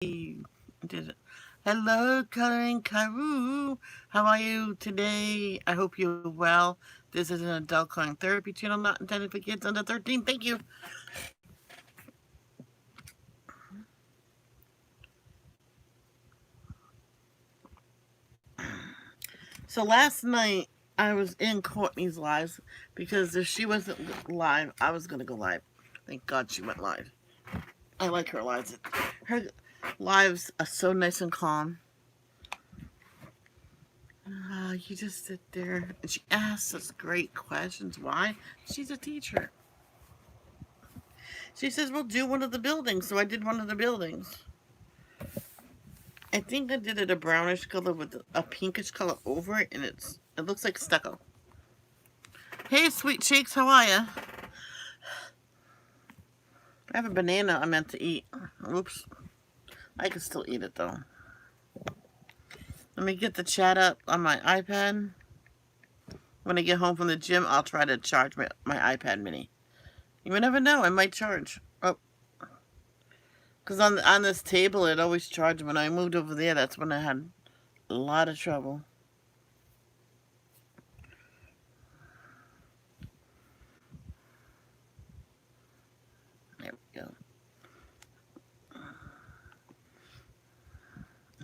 Did it. Hello, Coloring Karu. How are you today? I hope you're well. This is an adult coloring therapy channel not intended for kids under 13. Thank you. So last night I was in Courtney's lives because if she wasn't live, I was gonna go live. Thank God she went live. I like her lives. Her lives are so nice and calm. You just sit there and she asks us great questions. Why? She's a teacher. She says, "We'll do one of the buildings." So I did one of the buildings. I think I did it a brownish color with a pinkish color over it, and it looks like stucco. Hey, sweet cheeks, how are ya? I have a banana I meant to eat. Oops. I can still eat it though. Let me get the chat up on my iPad. When I get home from the gym, I'll try to charge my iPad mini. You never know, I might charge. Oh, because on this table, it always charged. When I moved over there, that's when I had a lot of trouble. There we go.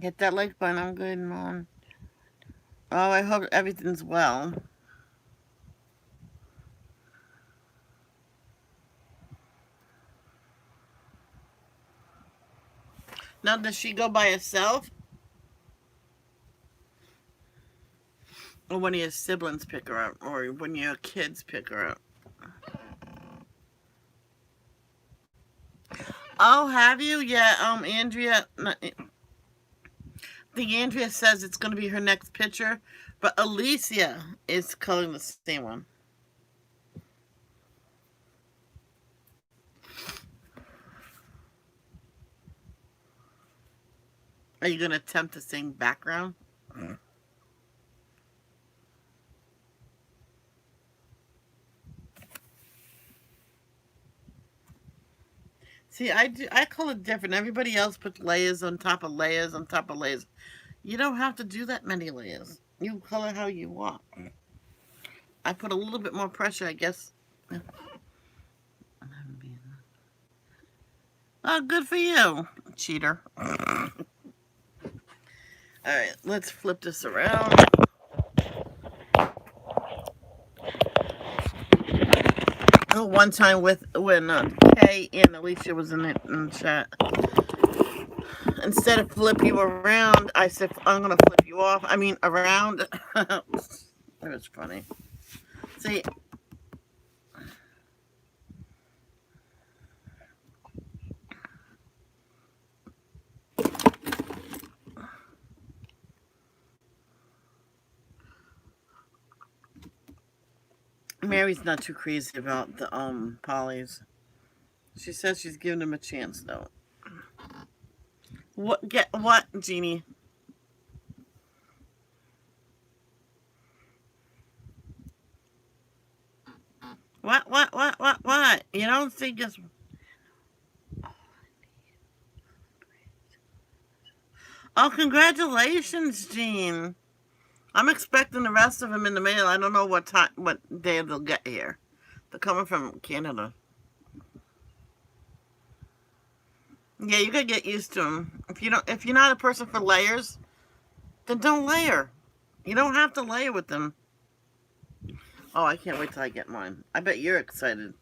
Hit that like button. I'm good, Mom. Oh, I hope everything's well. Now, does she go by herself? Or when your siblings pick her up? Or when your kids pick her up? Oh, have you? Yeah, Andrea. I think Andrea says it's going to be her next picture. But Alicia is coloring the same one. Are you going to attempt the same background? See, I color different. Everybody else puts layers on top of layers on top of layers. You don't have to do that many layers. You color how you want. I put a little bit more pressure, I guess. Oh, good for you, cheater. All right, let's flip this around. Oh, one time with when Kay and Alicia was in the chat. Instead of flip you around, I said I'm gonna flip you off. I mean around. It was funny. See, Mary's not too crazy about the polys. She says she's giving him a chance though. What, Jeannie? What? You don't think it's Oh, congratulations, Jean. I'm expecting the rest of them in the mail. I don't know what day they'll get here. They're coming from Canada. Yeah, you gotta get used to them. If you're not a person for layers, then don't layer. You don't have to layer with them. Oh, I can't wait till I get mine. I bet you're excited.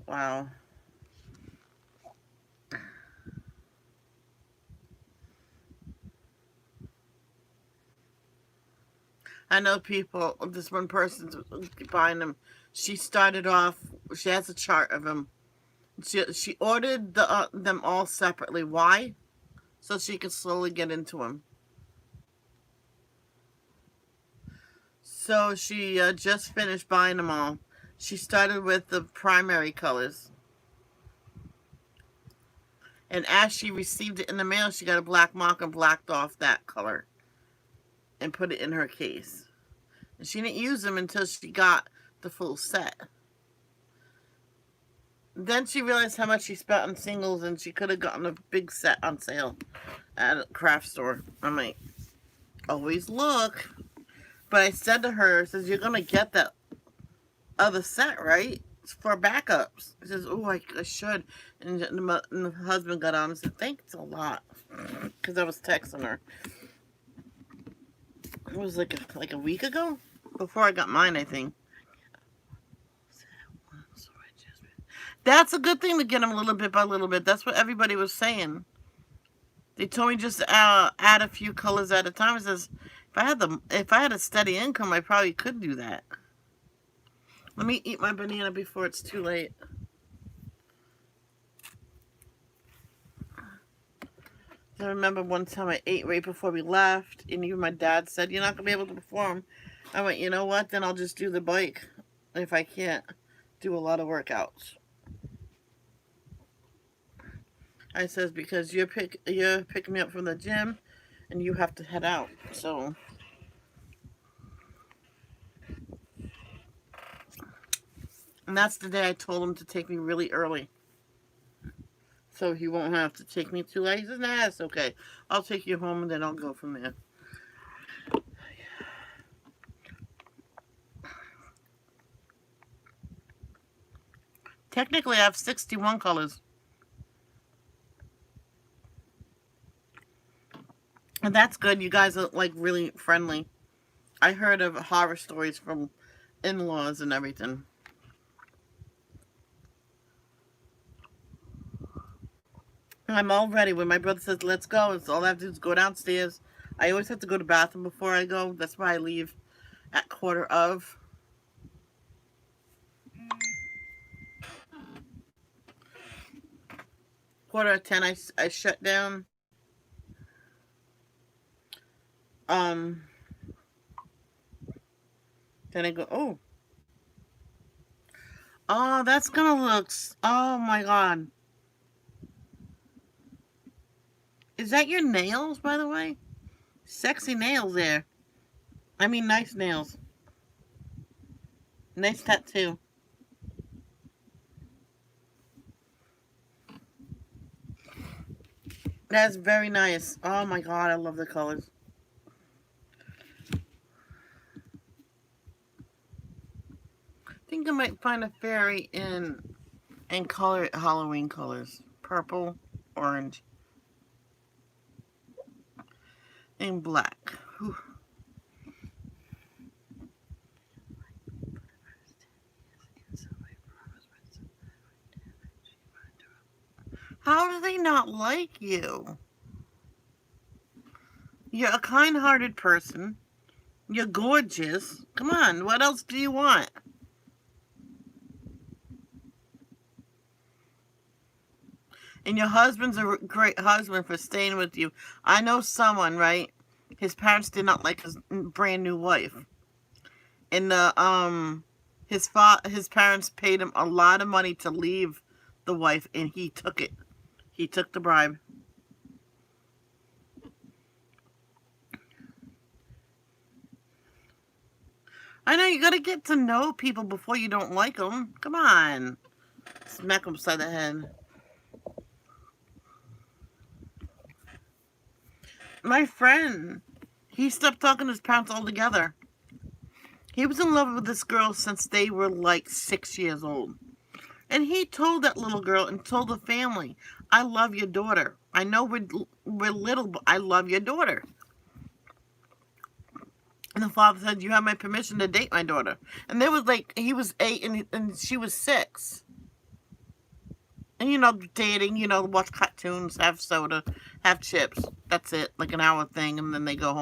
Wow. I know people. This one person's buying them. She started off. She has a chart of them. She ordered them all separately. Why? So she could slowly get into them. So she just finished buying them all. She started with the primary colors, and as she received it in the mail, she got a black marker and blacked off that color and put it in her case. And she didn't use them until she got the full set. Then she realized how much she spent on singles, and she could have gotten a big set on sale at a craft store. I'm like, always look. But I said to her, I says, you're going to get that other set, right? It's for backups. She says, oh, I should. And the husband got on and said, thanks a lot. Because I was texting her. It was like a week ago? Before I got mine, I think. That's a good thing to get them little bit by little bit. That's what everybody was saying. They told me just add a few colors at a time. It says, if I had a steady income, I probably could do that. Let me eat my banana before it's too late. I remember one time I ate right before we left, and even my dad said, you're not going to be able to perform. I went, you know what? Then I'll just do the bike if I can't do a lot of workouts. I says, because you're picking me up from the gym, and you have to head out. So, and that's the day I told him to take me really early. So he won't have to take me too late. He says, nah, it's okay. I'll take you home, and then I'll go from there. Technically, I have 61 colors. And that's good. You guys are, like, really friendly. I heard of horror stories from in-laws and everything. I'm all ready. When my brother says, let's go, it's all I have to do is go downstairs. I always have to go to the bathroom before I go. That's why I leave at quarter of. Quarter of 10, I shut down. Um, then I go, oh. Oh, that's gonna look, oh my God. Is that your nails, by the way? Sexy nails there. I mean, nice nails. Nice tattoo. That's very nice. Oh my God, I love the colors. I think I might find a fairy in color Halloween colors. Purple, orange, and black. Whew. How do they not like you? You're a kind-hearted person. You're gorgeous. Come on, what else do you want? And your husband's a great husband for staying with you. I know someone, right? His parents did not like his brand new wife. And his parents paid him a lot of money to leave the wife, and he took it. He took the bribe. I know, you gotta get to know people before you don't like them. Come on. Smack him upside the head. My friend, he stopped talking to his parents altogether. He was in love with this girl since they were like 6 years old. And he told that little girl and told the family, I love your daughter. I know we're little, but I love your daughter. And the father said, you have my permission to date my daughter. And they was like, he was 8 and she was 6. And, dating, watch cartoons, have soda, have chips. That's it, like an hour thing, and then they go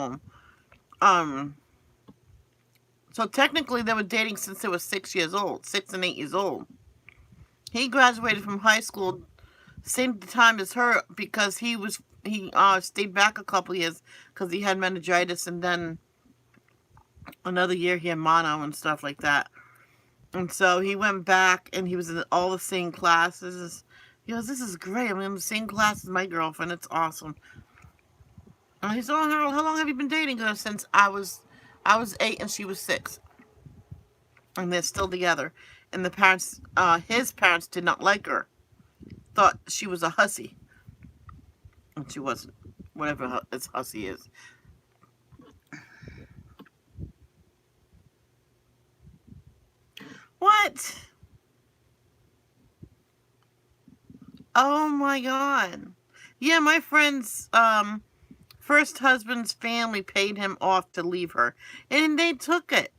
home. So technically they were dating since they were 6 years old, 6 and 8 years old. He graduated from high school same time as her because he stayed back a couple years because he had meningitis, and then another year he had mono and stuff like that. And so he went back and he was in all the same classes. He goes, this is great. I'm in the same class as my girlfriend. It's awesome. And he said, oh, how long have you been dating her? Since I was 8 and she was 6. And they're still together. and the parents, his parents, did not like her. Thought she was a hussy, and she wasn't. Whatever this hussy is. What? Oh my god. Yeah, my friend's first husband's family paid him off to leave her, and they took it.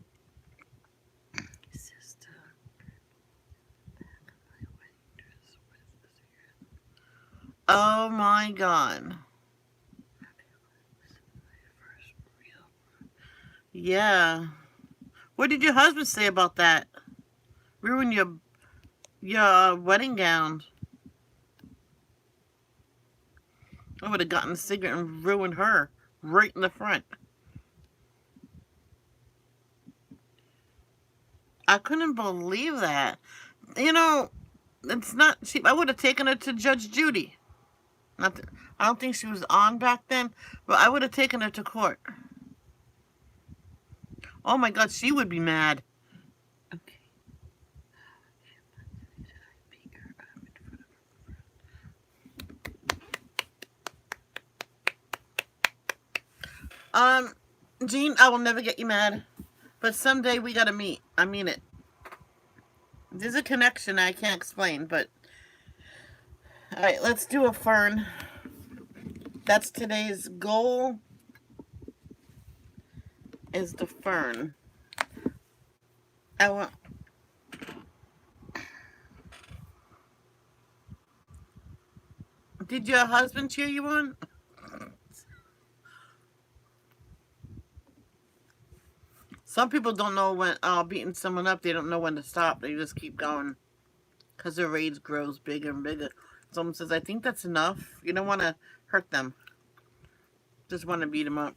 Oh my god. Yeah. What did your husband say about that? Ruin your wedding gown. I would have gotten a cigarette and ruined her right in the front. I couldn't believe that. You know, it's not cheap. I would have taken her to Judge Judy. Not to, I don't think she was on back then, but I would have taken her to court. Oh my god, she would be mad. Okay. Jean, I will never get you mad. But someday we gotta meet. I mean it. There's a connection I can't explain, but alright, let's do a fern. That's today's goal. Is the fern. I want. Did your husband cheer you on? Some people don't know when beating someone up. They don't know when to stop. They just keep going because their rage grows bigger and bigger. Someone says, "I think that's enough." You don't want to hurt them. Just want to beat them up.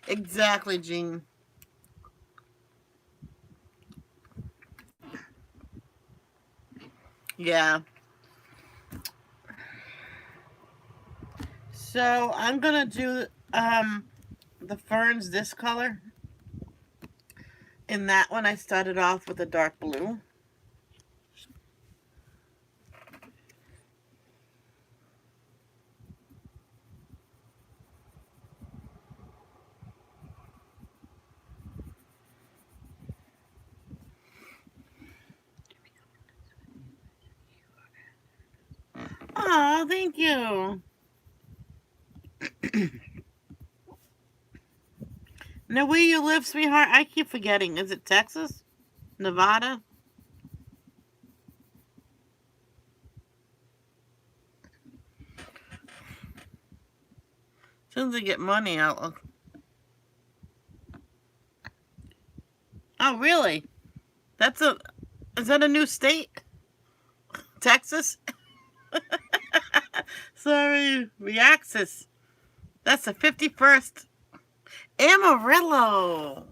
Exactly, Jean. Yeah. So I'm gonna do the ferns this color. In that one, I started off with a dark blue. Oh, thank you. Now, where you live, sweetheart? I keep forgetting. Is it Texas? Nevada? As soon as I get money, I'll. Oh, really? That's a. Is that a new state? Texas? Sorry, Reaxis. That's the 51st. Amarillo.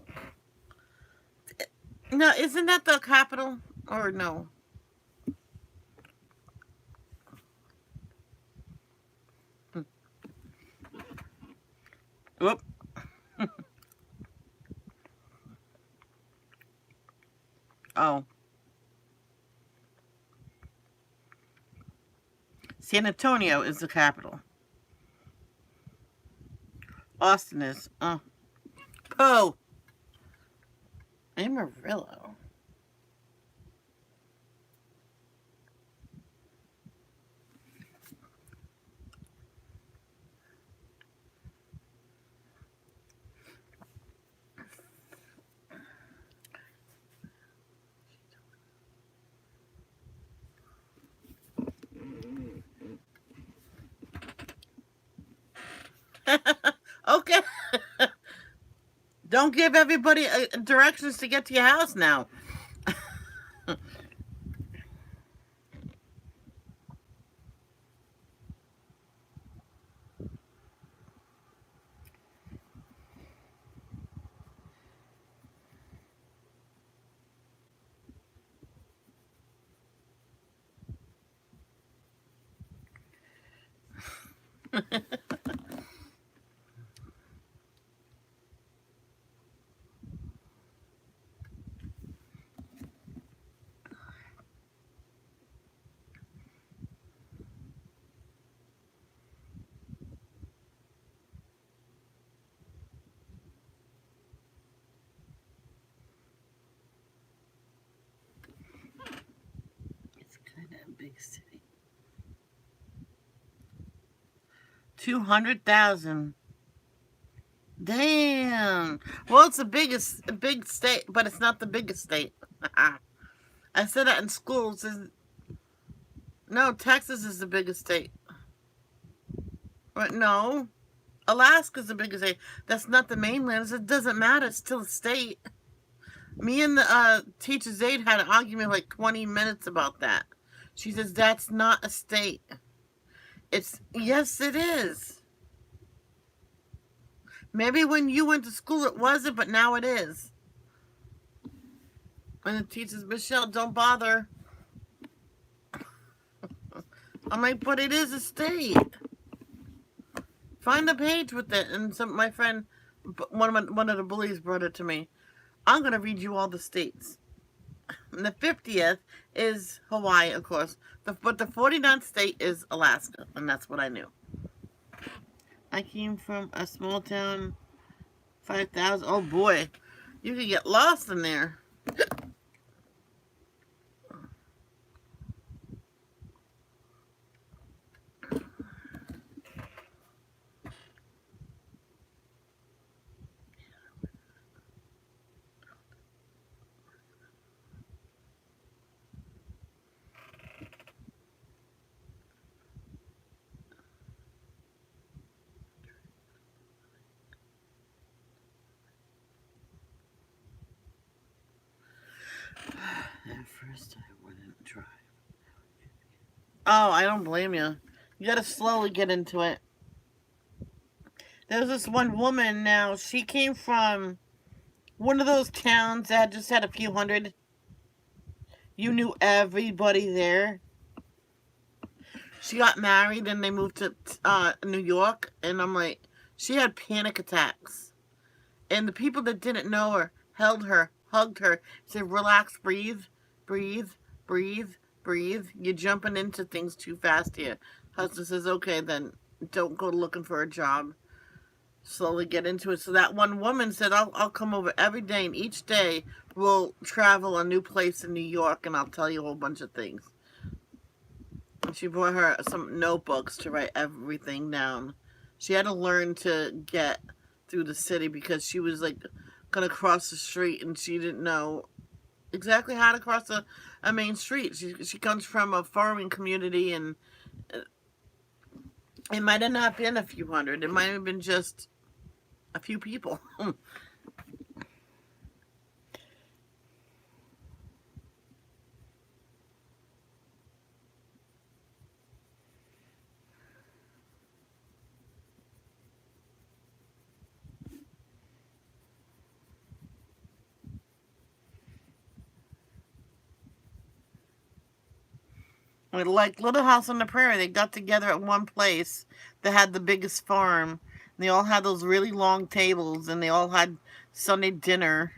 No, isn't that the capital? Or no? Whoop. Oh. San Antonio is the capital. Austin is. Oh. Amarillo. Okay. Don't give everybody directions to get to your house now. big city. 200,000. Damn. Well, it's the big state, but it's not the biggest state. I said that in school. No, Texas is the biggest state. But no, Alaska's the biggest state. That's not the mainland. It doesn't matter. It's still a state. Me and the teacher's aide had an argument like 20 minutes about that. She says that's not a state. Yes, it is. Maybe when you went to school it wasn't, but now it is. And the teacher says, Michelle, don't bother. I'm like, but it is a state. Find the page with it. And my friend, one of the bullies brought it to me. I'm going to read you all the states. And the 50th is Hawaii, of course. But the 49th state is Alaska. And that's what I knew. I came from a small town, 5,000. Oh, boy. You could get lost in there. At first, I wouldn't drive. Oh, I don't blame you. You gotta slowly get into it. There's this one woman now. She came from one of those towns that just had a few hundred. You knew everybody there. She got married and they moved to New York. And I'm like, she had panic attacks. And the people that didn't know her held her, hugged her, said, relax, breathe, breathe, breathe, breathe. You're jumping into things too fast here. Husband says, okay, then don't go looking for a job. Slowly get into it. So that one woman said, I'll come over every day, and each day we'll travel a new place in New York, and I'll tell you a whole bunch of things. And she brought her some notebooks to write everything down. She had to learn to get through the city because she was like gonna cross the street and she didn't know exactly how to cross a main street. She comes from a farming community, and it might have not been a few hundred. It might have been just a few people. Like Little House on the Prairie, they got together at one place that had the biggest farm. And they all had those really long tables, and they all had Sunday dinner.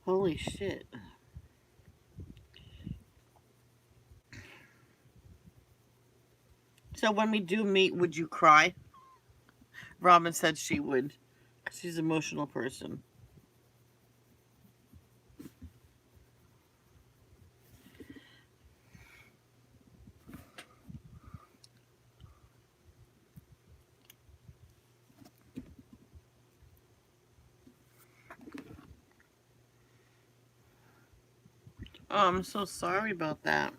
Holy shit. So when we do meet, would you cry? Robin said she would. She's an emotional person. Oh, I'm so sorry about that.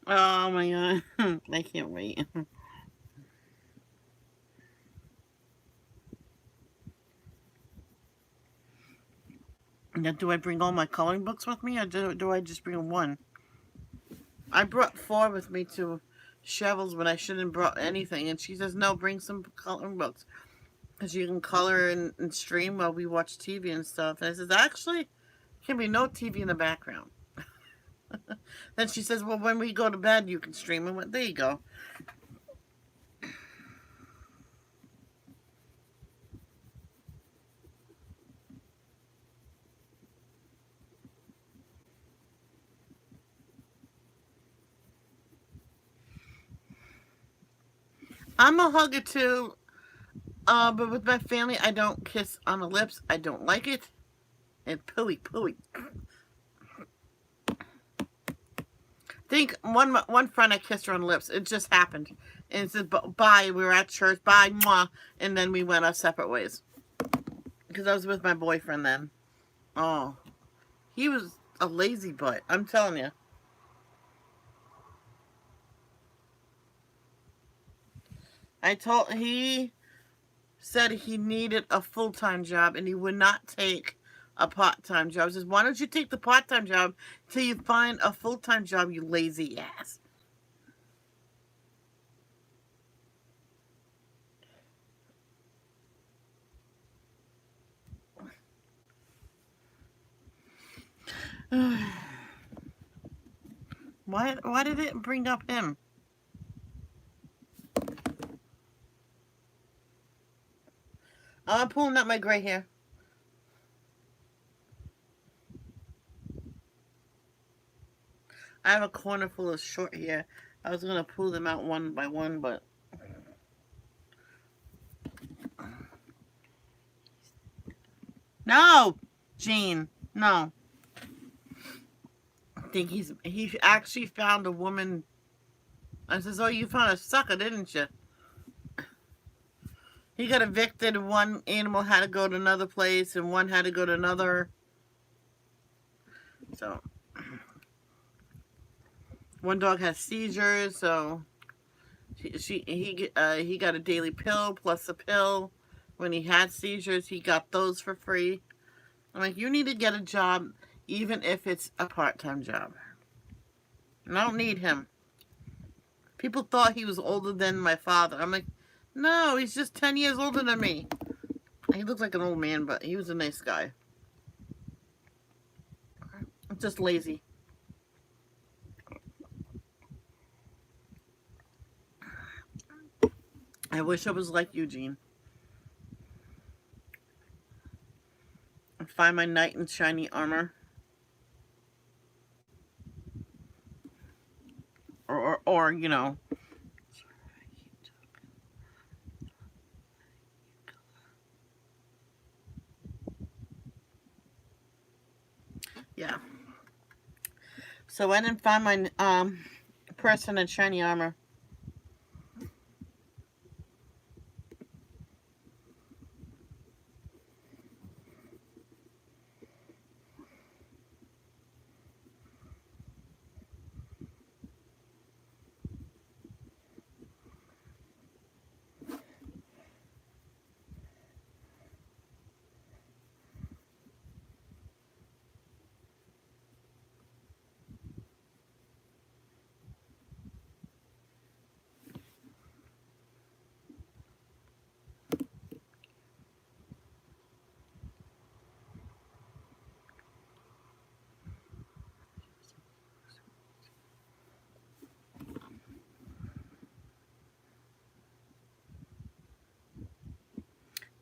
Oh my god. I can't wait. Now, do I bring all my coloring books with me, or do I just bring one? I brought 4 with me to Chevel's, but I shouldn't have brought anything. And she says, no, bring some coloring books. Because you can color and stream while we watch TV and stuff. And I says, actually, there can be no TV in the background. Then she says, well, when we go to bed, you can stream. And went, there you go. I'm a hugger too, but with my family, I don't kiss on the lips. I don't like it. And pooey, pooey. Think one friend I kissed her on the lips. It just happened. And it said, bye. We were at church. Bye. Mwah. And then we went our separate ways. Because I was with my boyfriend then. Oh. He was a lazy butt. I'm telling you. He said he needed a full-time job and he would not take a part-time job. He says, why don't you take the part-time job till you find a full-time job, you lazy ass. Why did it bring up him? I'm pulling out my gray hair. I have a corner full of short hair. I was going to pull them out one by one, but... No! Gene, no. I think he actually found a woman. I says, oh, you found a sucker, didn't you? He got evicted. One animal had to go to another place, and one had to go to another. So, one dog has seizures, so he got a daily pill plus a pill. When he had seizures, he got those for free. I'm like, you need to get a job, even if it's a part-time job. And I don't need him. People thought he was older than my father. I'm like, no, he's just 10 years older than me. He looks like an old man, but he was a nice guy. Just lazy. I wish I was like Eugene. And find my knight in shiny armor. Or you know. Yeah. So I didn't find my person in shiny armor.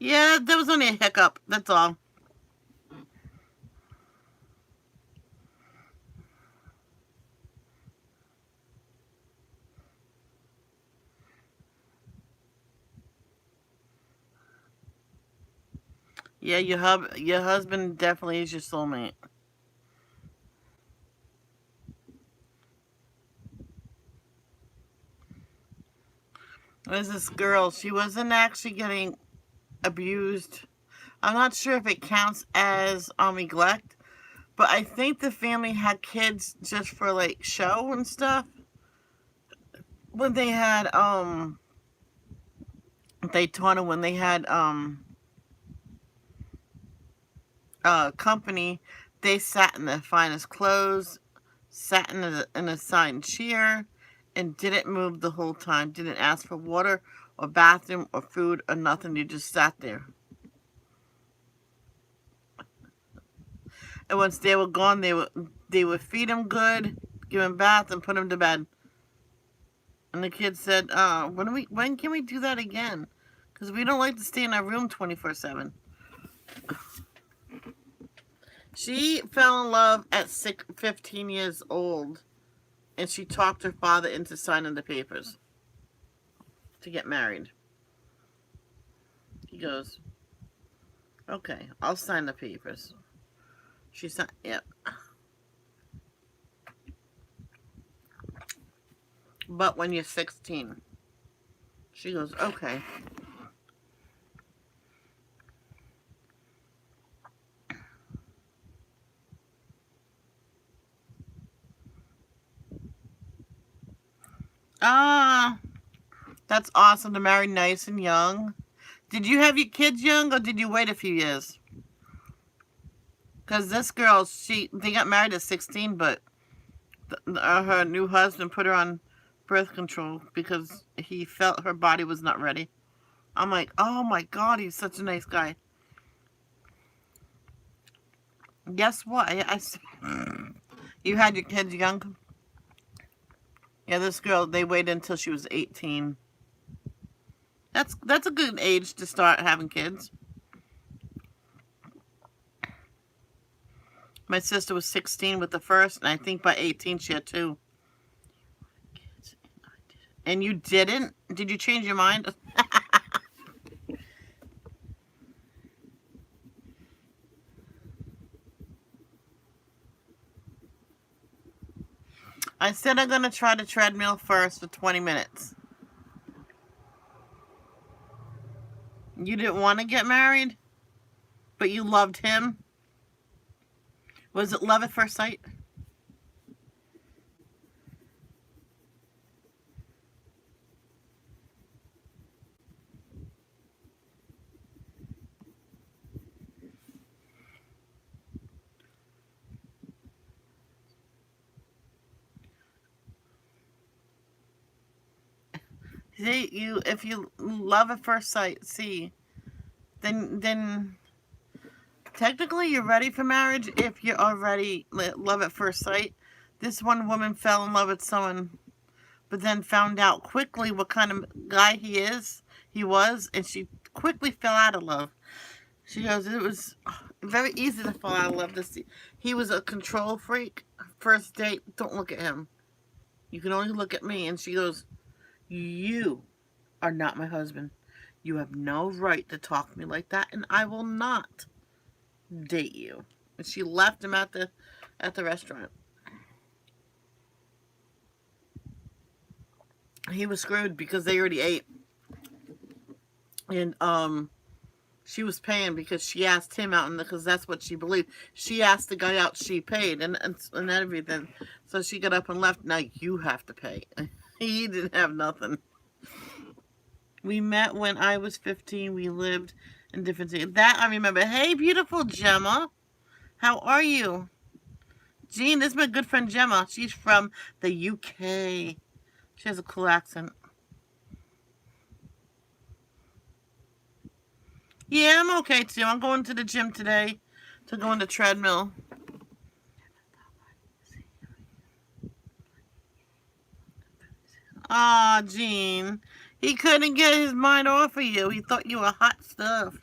Yeah, there was only a hiccup. That's all. Yeah, your husband definitely is your soulmate. There's this girl. She wasn't actually getting abused. I'm not sure if it counts as neglect, but I think the family had kids just for like show and stuff. When they had Daytona, when they had company, they sat in their finest clothes, sat in an assigned chair, and didn't move the whole time. Didn't ask for water or bathroom or food or nothing. They just sat there. And once they were gone, they would feed him good, give him a bath, and put him to bed. And the kid said, when can we do that again? Because we don't like to stay in our room 24/7. She fell in love at 15 years old, and she talked her father into signing the papers. to get married. He goes, okay, I'll sign the papers. She signed, yep. But when you're 16. She goes, okay. Ah, that's awesome to marry nice and young. Did you have your kids young, or did you wait a few years? Because this girl, they got married at 16, but her new husband put her on birth control because he felt her body was not ready. I'm like, oh my God, he's such a nice guy. Guess what? You had your kids young? Yeah, this girl, they waited until she was 18. That's a good age to start having kids. My sister was 16 with the first, and I think by 18 she had two. And you didn't? Did you change your mind? I said I'm going to try the treadmill first for 20 minutes. You didn't want to get married? But you loved him? Was it love at first sight? See, if you love at first sight, then technically you're ready for marriage if you're already love at first sight. This one woman fell in love with someone, but then found out quickly what kind of guy he was, and she quickly fell out of love. She goes, it was very easy to fall out of love. He was a control freak. First date, don't look at him. You can only look at me. And she goes, you are not my husband. You have no right to talk to me like that, and I will not date you. And she left him at the restaurant. He was screwed because they already ate. And she was paying because she asked him out, and because that's what she believed. She asked the guy out, she paid, and everything. So she got up and left. Now you have to pay. He didn't have nothing. We met when I was 15. We lived in different cities. That I remember. Hey, beautiful Gemma. How are you? Jean, this is my good friend Gemma. She's from the UK. She has a cool accent. Yeah, I'm okay too. I'm going to the gym today to go on the treadmill. Aw, Jean. He couldn't get his mind off of you. He thought you were hot stuff.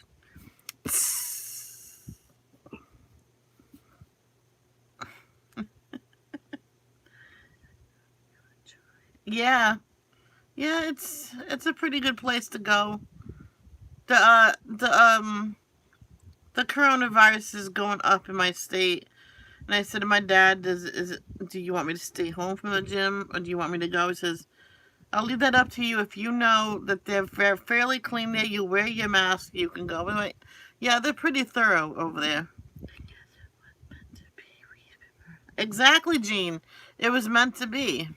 Yeah. Yeah, it's a pretty good place to go. The coronavirus is going up in my state. And I said to my dad, do you want me to stay home from the gym or do you want me to go? He says, I'll leave that up to you. If you know that they're fairly clean there, you wear your mask, you can go. Anyway, yeah, they're pretty thorough over there. Exactly, Jean. It was meant to be.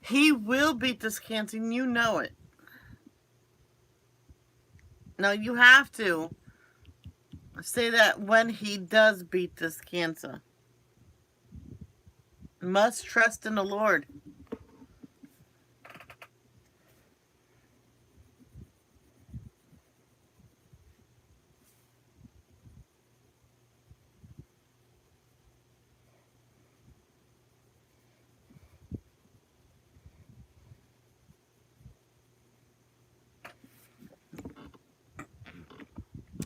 He will beat this cancer, and you know it. No, you have to. Say that when he does beat this cancer. Must trust in the Lord.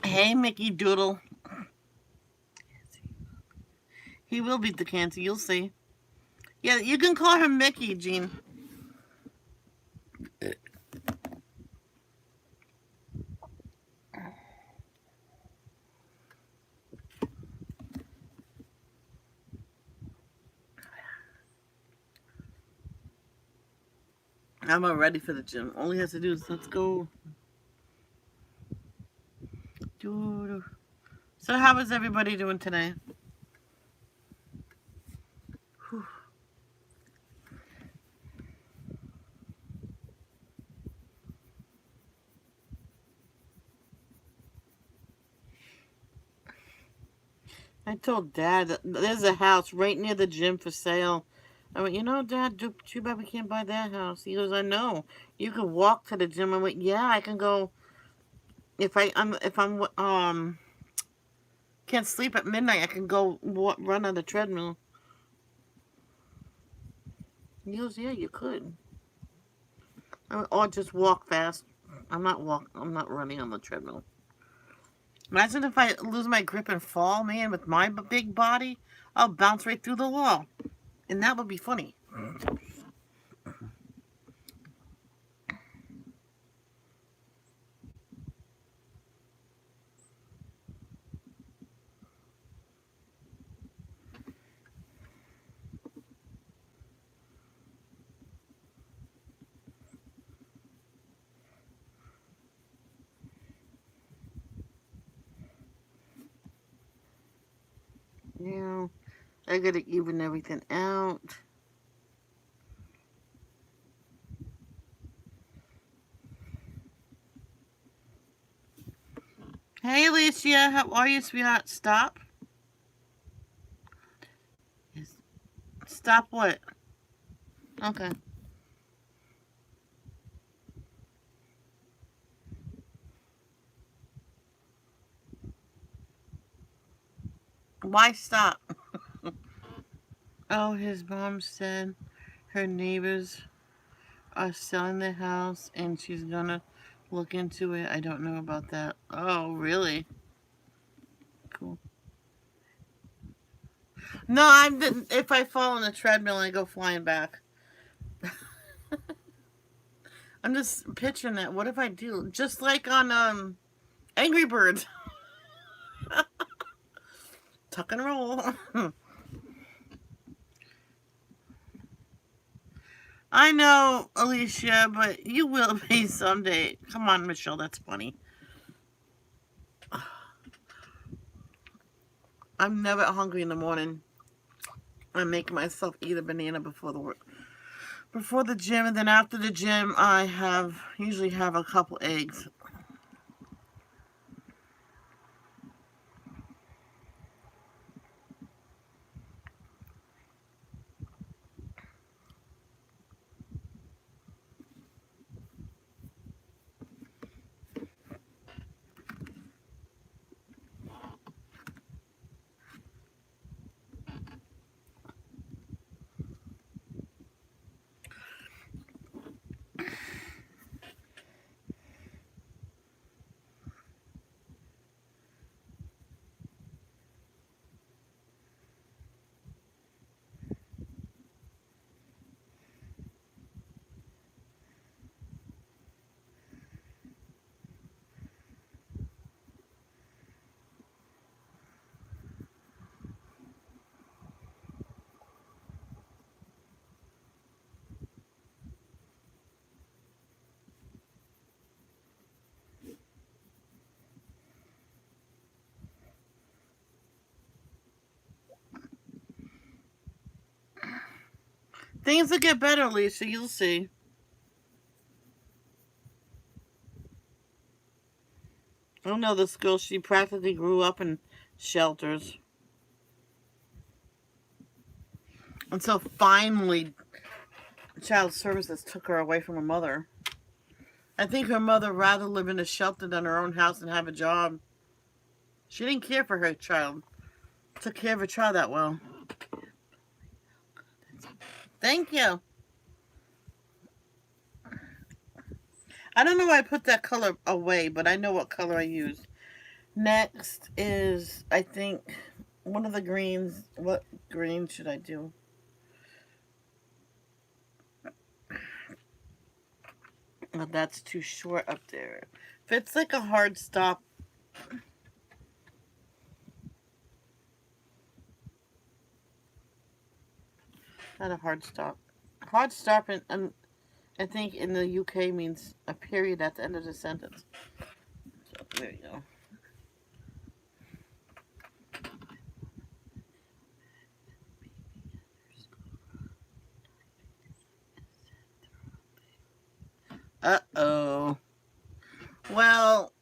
Hey, Mickey Doodle. He will beat the cancer. You'll see. Yeah, you can call her Mickey, Jean. I'm all ready for the gym. All he has to do is let's go. So how is everybody doing today? Whew. I told Dad that there's a house right near the gym for sale. I went, Dad, too bad we can't buy that house. He goes, I know. You can walk to the gym. I went, yeah, I can go. If I'm can't sleep at midnight, I can go run on the treadmill. He goes, yeah, you could. I went, or just walk fast. I'm not running on the treadmill. Imagine if I lose my grip and fall, man, with my big body. I'll bounce right through the wall. And that would be funny. Yeah, I gotta even everything out. Hey, Alicia, how are you, sweetheart? Stop. Stop what? Okay. Why stop? Oh, his mom said her neighbors are selling the house and she's gonna look into it. I don't know about that. Oh, really? Cool. No, if I fall on the treadmill and I go flying back. I'm just picturing that. What if I do? Just like on Angry Birds. Tuck and roll. I know, Alicia, but you will be someday. Come on, Michelle, that's funny. I'm never hungry in the morning. I make myself eat a banana before the gym, and then after the gym, I usually have a couple eggs. Things will get better, Alicia. You'll see. I don't know this girl. She practically grew up in shelters. And so finally, child services took her away from her mother. I think her mother rather live in a shelter than her own house and have a job. She didn't care for her child. Took care of her child that well. Thank you. I don't know why I put that color away, but I know what color I used. Next is, I think, one of the greens. What green should I do? Oh, that's too short up there. If it's like a hard stop. Not a hard stop. Hard stop, I think in the UK means a period at the end of the sentence. So, there you go. Uh-oh. Well,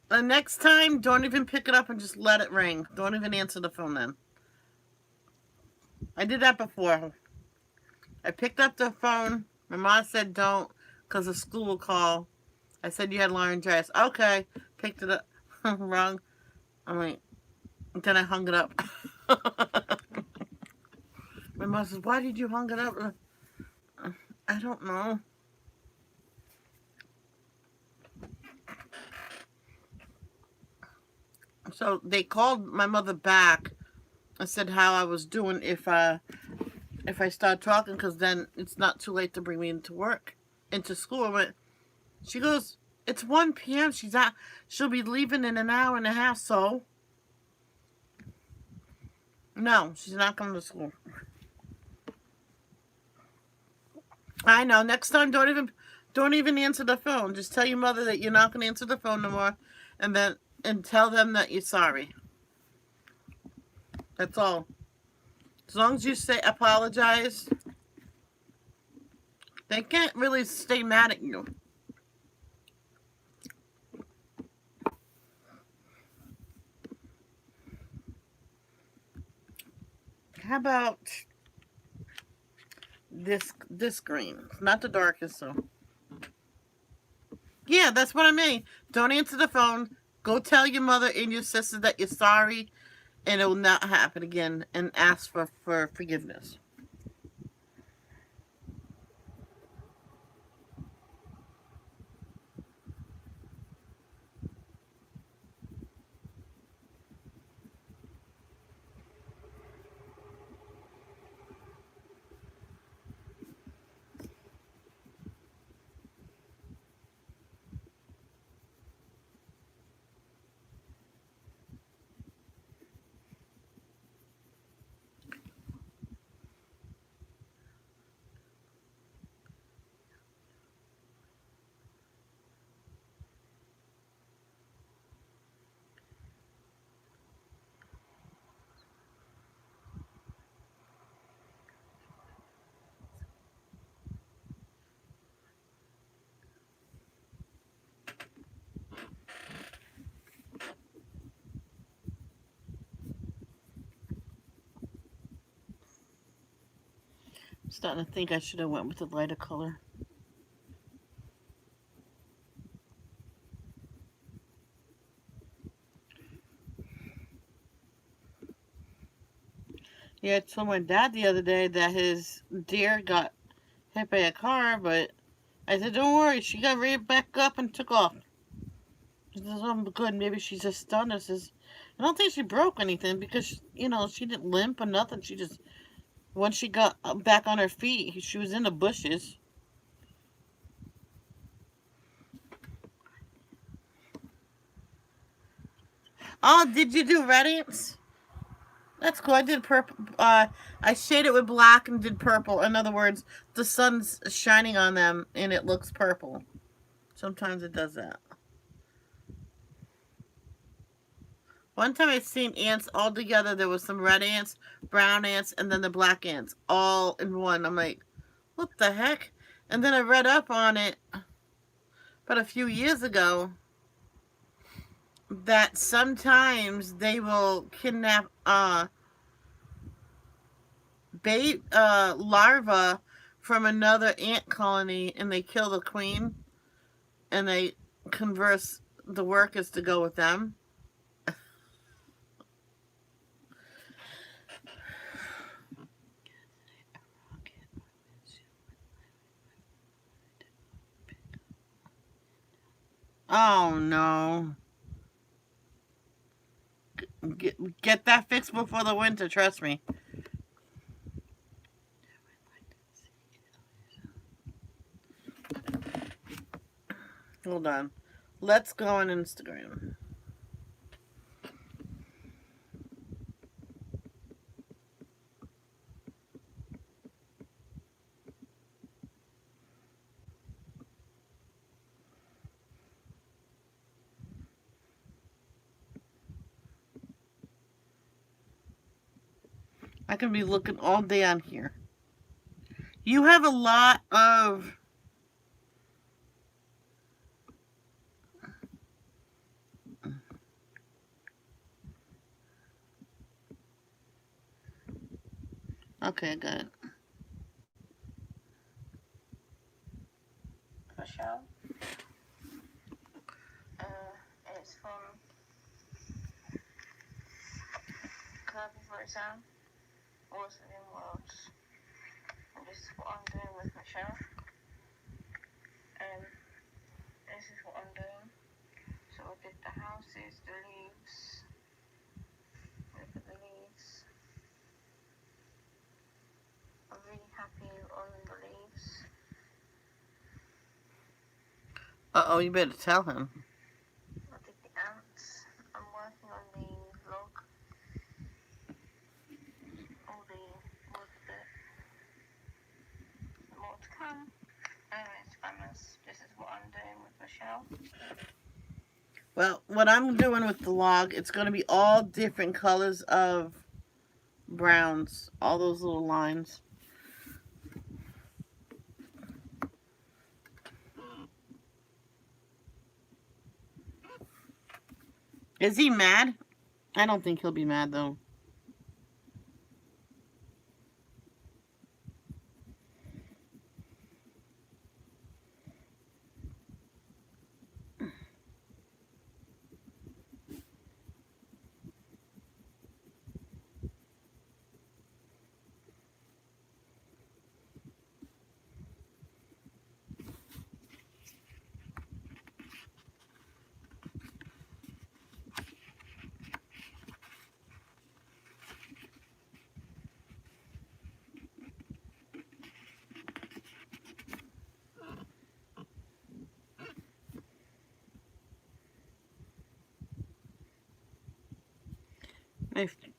the next time, don't even pick it up and just let it ring. Don't even answer the phone then. I did that before. I picked up the phone. My mom said don't because the school will call. I said you had laryngitis. Okay. Picked it up. Wrong. I'm like, then I hung it up. My mom says, why did you hung it up? I don't know. So they called my mother back and said how I was doing if I start talking, because then it's not too late to bring me into work, into school. But she goes, it's 1 p.m. She'll be leaving in an hour and a half. So no, she's not coming to school. I know. Next time, don't even answer the phone. Just tell your mother that you're not going to answer the phone no more, and tell them that you're sorry. That's all. As long as you say apologize, they can't really stay mad at you. How about this green? Not the darkest, so. Yeah, that's what I mean. Don't answer the phone. Go tell your mother and your sister that you're sorry, and it will not happen again, and ask for forgiveness. I'm starting to think I should have went with the lighter color. Yeah, I told my dad the other day that his deer got hit by a car, but I said, don't worry, she got right back up and took off. He says, oh, good, maybe she's just stunned. I says, I don't think she broke anything because, she didn't limp or nothing. She just, once she got back on her feet, she was in the bushes. Oh, did you do radiance? That's cool. I did purple. I shaded it with black and did purple. In other words, the sun's shining on them and it looks purple. Sometimes it does that. One time I seen ants all together. There was some red ants, brown ants, and then the black ants all in one. I'm like, What the heck? And then I read up on it but a few years ago that sometimes they will kidnap larva from another ant colony and they kill the queen and they converse the workers to go with them. Oh no. Get that fixed before the winter, trust me. Hold on. Let's go on Instagram. I can be looking all day on here. You have a lot of... Okay, good. Michele. It's from Kirby for Exam. Also in Worlds. And this is what I'm doing with Michele. This is what I'm doing. So I did the houses, the leaves. Look at the leaves. I'm really happy on the leaves. Uh-oh, you better tell him. I did the ants. I'm working on the log. All the wood bit. More to come. Anyways, spammers, this is what I'm doing with Michele. Well, what I'm doing with the log, it's going to be all different colors of browns. All those little lines. Is he mad? I don't think he'll be mad, though.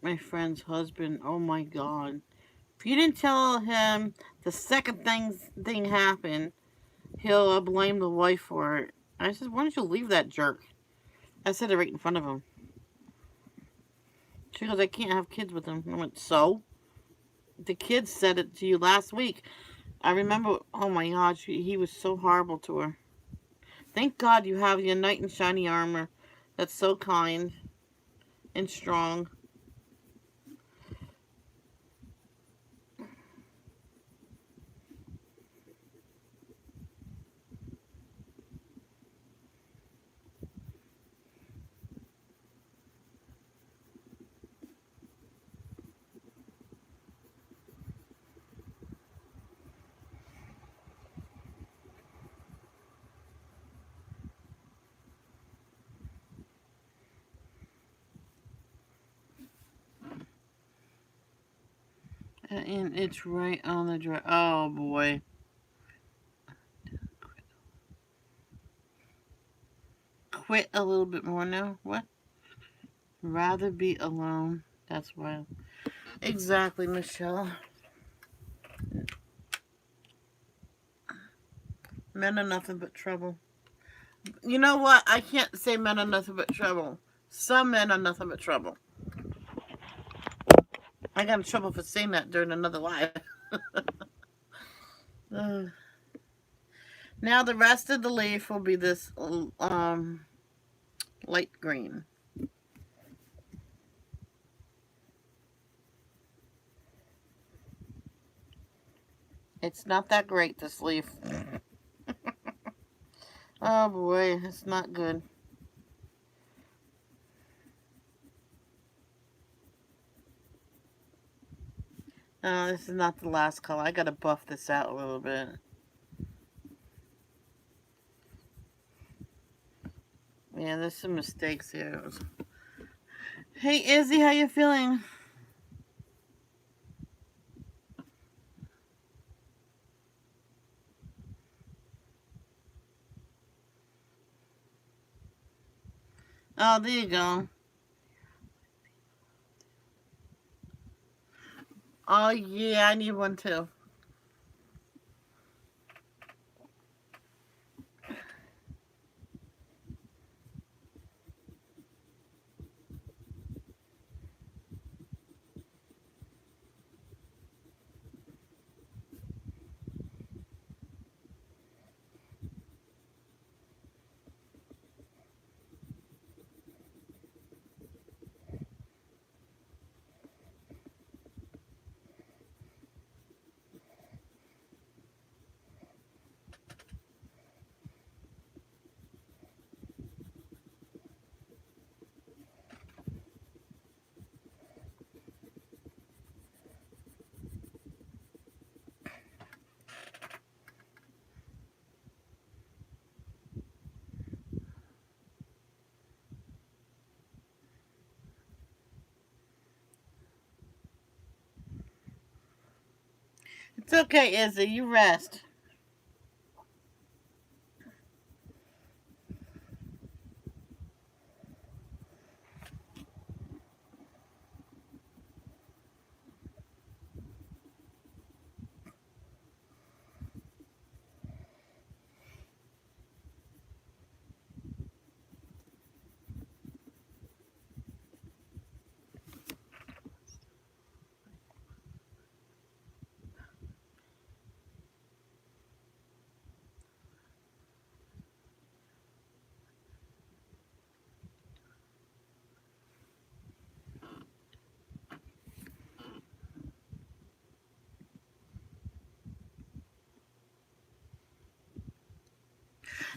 My friend's husband, oh my god. If you didn't tell him the second thing happened, he'll blame the wife for it. I said, why don't you leave that jerk? I said it right in front of him. She goes, I can't have kids with him. I went, so? The kids said it to you last week. I remember, oh my god, he was so horrible to her. Thank God you have your knight in shiny armor that's so kind and strong. And it's right on the dry. Oh boy. Quit a little bit more now. What? Rather be alone. That's why. Exactly, Michele. Men are nothing but trouble. You know what? I can't say men are nothing but trouble. Some men are nothing but trouble. I got in trouble for saying that during another live. Now the rest of the leaf will be this light green. It's not that great, this leaf. Oh boy, it's not good. No, this is not the last color. I gotta buff this out a little bit. Yeah, there's some mistakes here. Hey Izzy, how you feeling? Oh, there you go. Oh yeah, I need one too. It's okay, Izzy. You rest.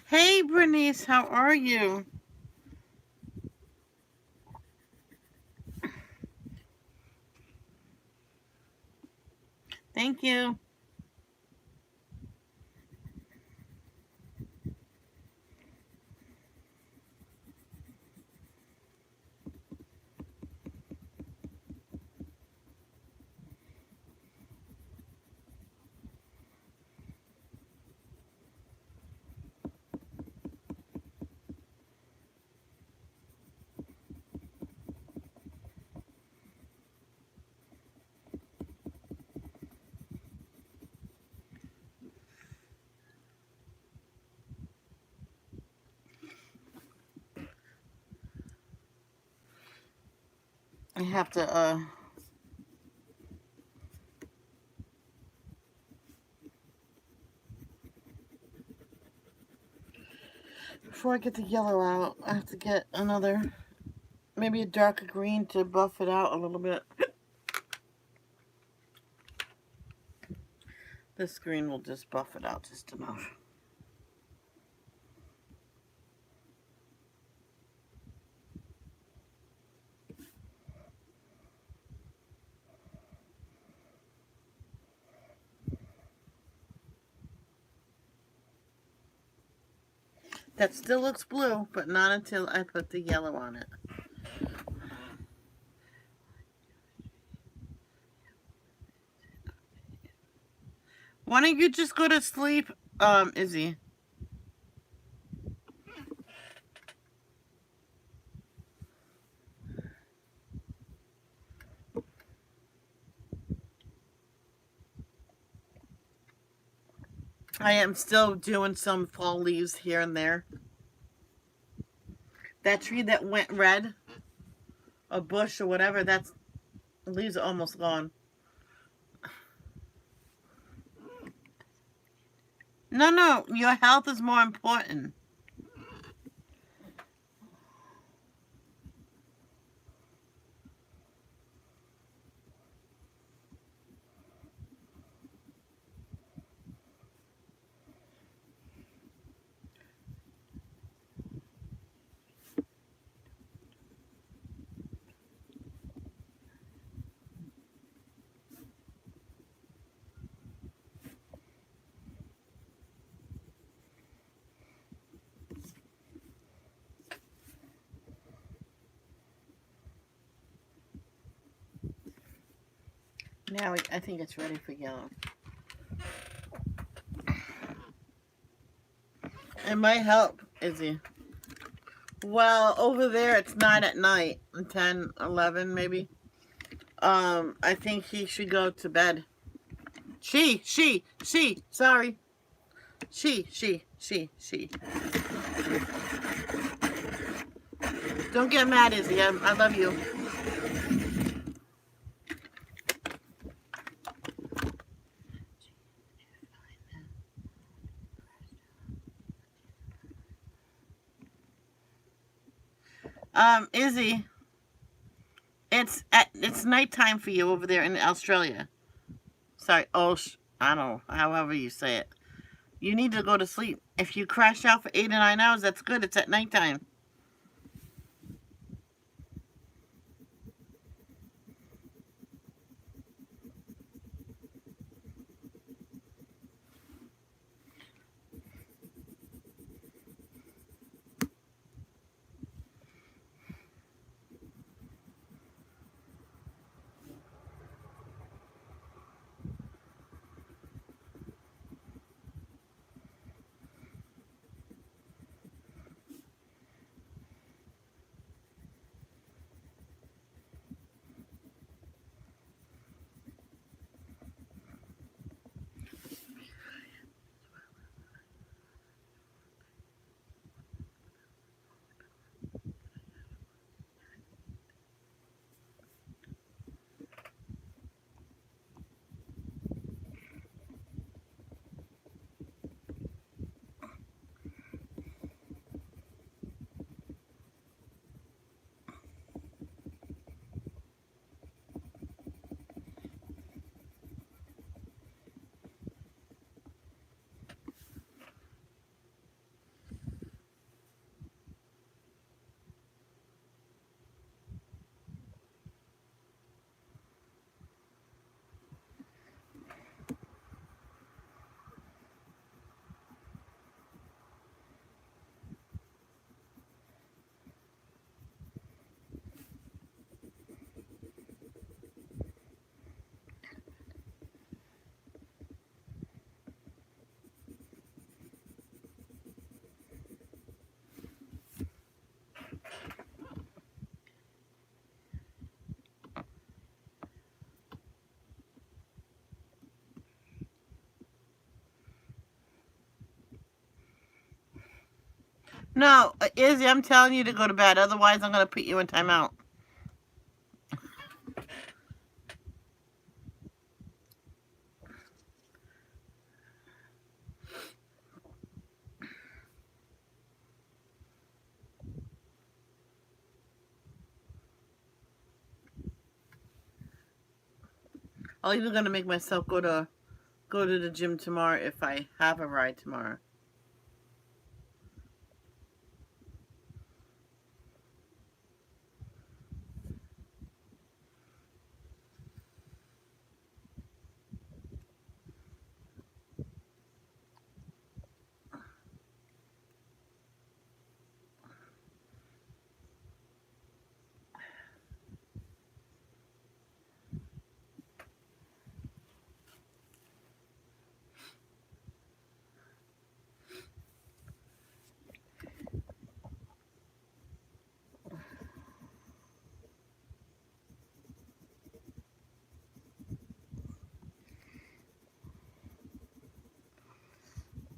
Hey, Bernice, how are you? Thank you. I have to, before I get the yellow out, I have to get another, maybe a darker green to buff it out a little bit. This green will just buff it out just enough. That still looks blue, but not until I put the yellow on it. Why don't you just go to sleep, Izzy? I am still doing some fall leaves here and there. That tree that went red, a bush or whatever, that's the leaves are almost gone. No, your health is more important. Now I think it's ready for yellow. It might help, Izzy. Well, over there it's 9 at night. 10, 11 maybe. I think he should go to bed. Sorry. She. Don't get mad, Izzy. I love you. Izzy, it's nighttime for you over there in Australia. Sorry, I don't know, however you say it. You need to go to sleep. If you crash out for 8 or 9 hours, that's good. It's at nighttime. No, Izzy, I'm telling you to go to bed. Otherwise, I'm going to put you in timeout. I'm even going to make myself go to the gym tomorrow if I have a ride tomorrow.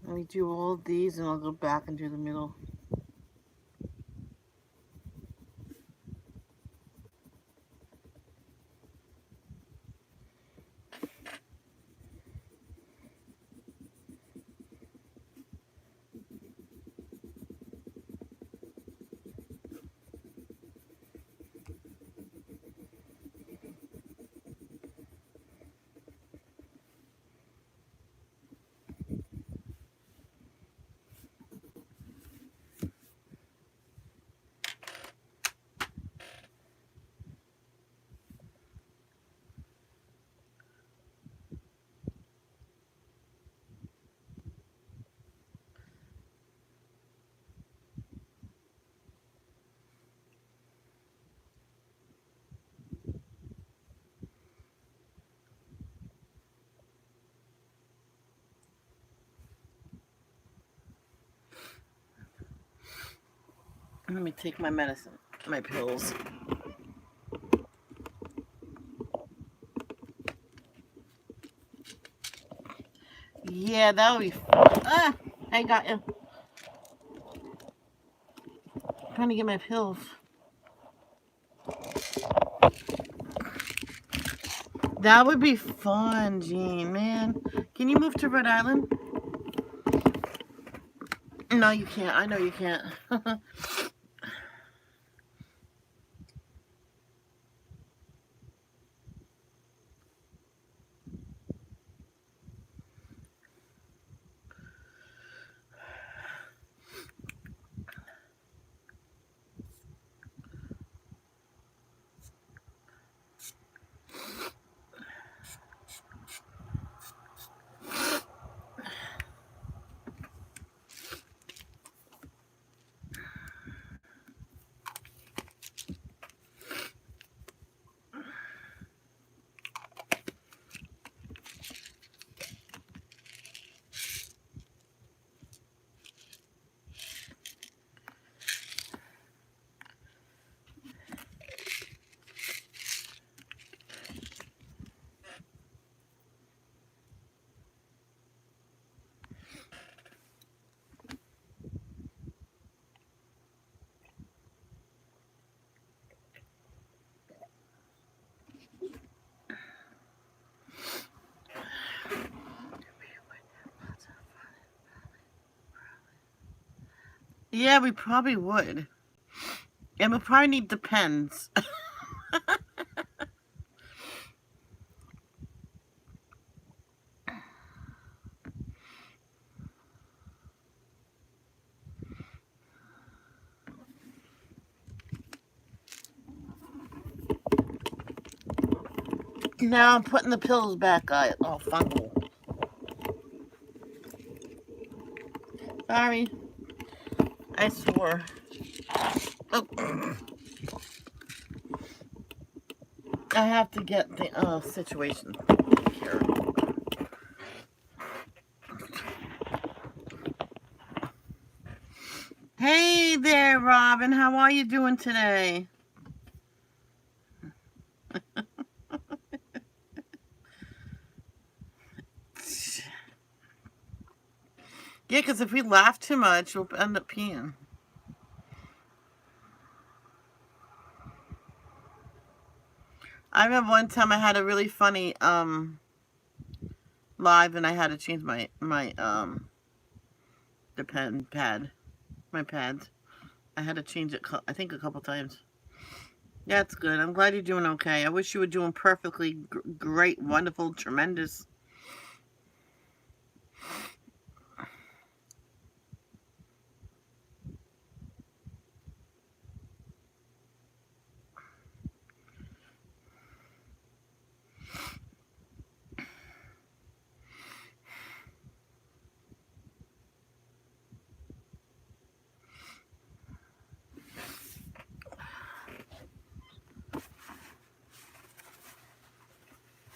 Let me do all of these and I'll go back and do the middle. Let me take my medicine, my pills. Yeah, that would be. I got you. I'm trying to get my pills. That would be fun, Jean, man. Can you move to Rhode Island? No, you can't. I know you can't. Yeah, we probably would. And we'll probably need Depends. Now I'm putting the pills back. Oh, fungal. Sorry. I swore. Oh. I have to get the situation taken care of. Hey there, Robin. How are you doing today? Yeah, because if we laugh too much, we'll end up peeing. I remember one time I had a really funny live, and I had to change my the pad, my pads. I had to change it. I think a couple times. That's good. I'm glad you're doing okay. I wish you were doing perfectly great, wonderful, tremendous.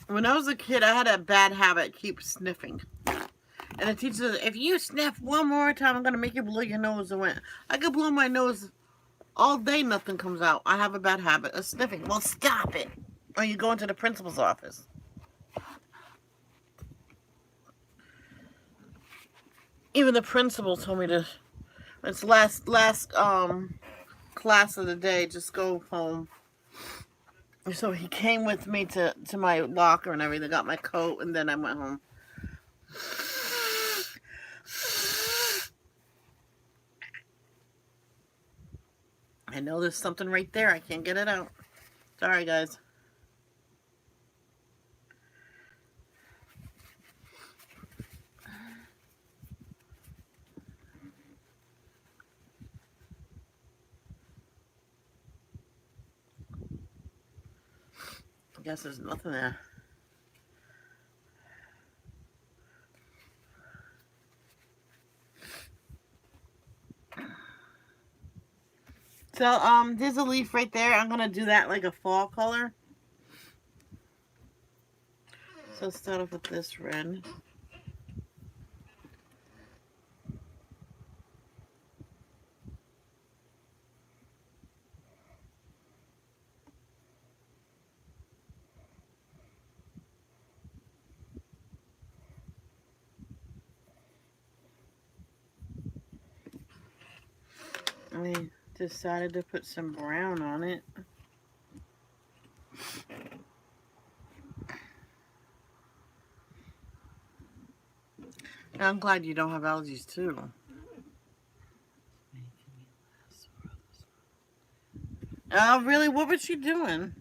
When I was a kid, I had a bad habit, keep sniffing. And the teacher said, if you sniff one more time, I'm going to make you blow your nose away. I could blow my nose all day, nothing comes out. I have a bad habit of sniffing. Well, stop it. Or you go into the principal's office. Even the principal told me to, it's last class of the day, just go home. So he came with me to my locker and everything, got my coat, and then I went home. I know there's something right there. I can't get it out. Sorry, guys. I guess there's nothing there. So, there's a leaf right there. I'm gonna do that like a fall color. So start off with this red. I decided to put some brown on it. I'm glad you don't have allergies too. Oh, really? What was she doing?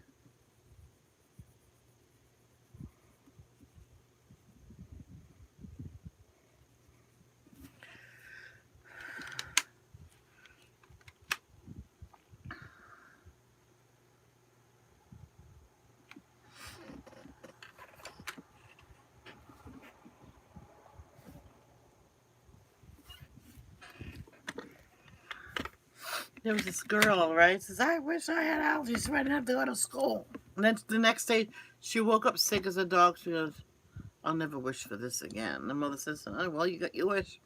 There was this girl, right? Says, I wish I had allergies so I didn't have to go to school. And then the next day, she woke up sick as a dog. She goes, I'll never wish for this again. The mother says, oh, well, you got your wish.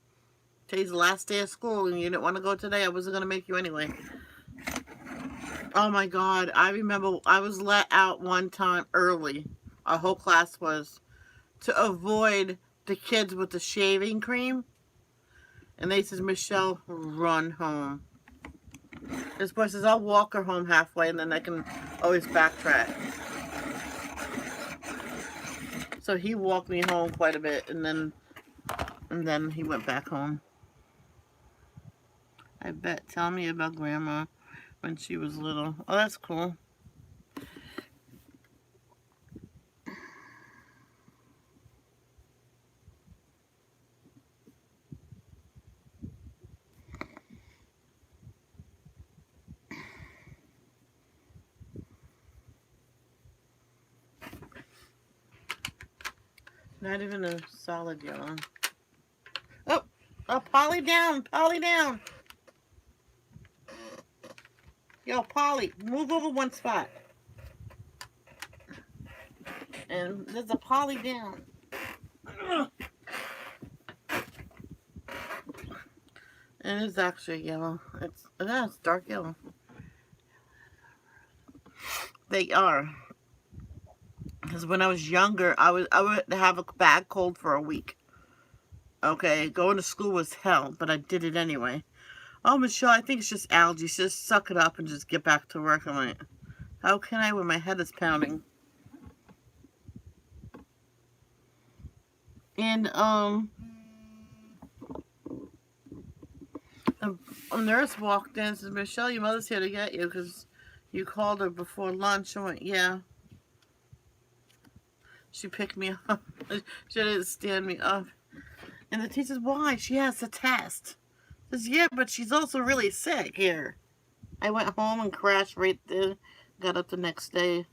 Today's the last day of school and you didn't want to go today. I wasn't going to make you anyway. Oh my God. I remember I was let out one time early. Our whole class was to avoid the kids with the shaving cream. And they says, Michelle, run home. This boy says, I'll walk her home halfway and then I can always backtrack. So he walked me home quite a bit and then he went back home. I bet. Tell me about Grandma when she was little. Oh, that's cool. Not even a solid yellow. Oh, oh, Polly down, Polly down. Yo, Polly, move over one spot. And there's a Polly down. And it's actually yellow. It's dark yellow. They are. Because when I was younger, I would have a bad cold for a week. Okay, going to school was hell, but I did it anyway. Oh, Michelle, I think it's just allergies. Just suck it up and just get back to work. I'm like, how can I when my head is pounding? And a nurse walked in and said, Michelle, your mother's here to get you because you called her before lunch. I went, yeah. She picked me up. She didn't stand me up. And the teacher says, why? She has a test. I says, yeah, but she's also really sick here. I went home and crashed right there. Got up the next day.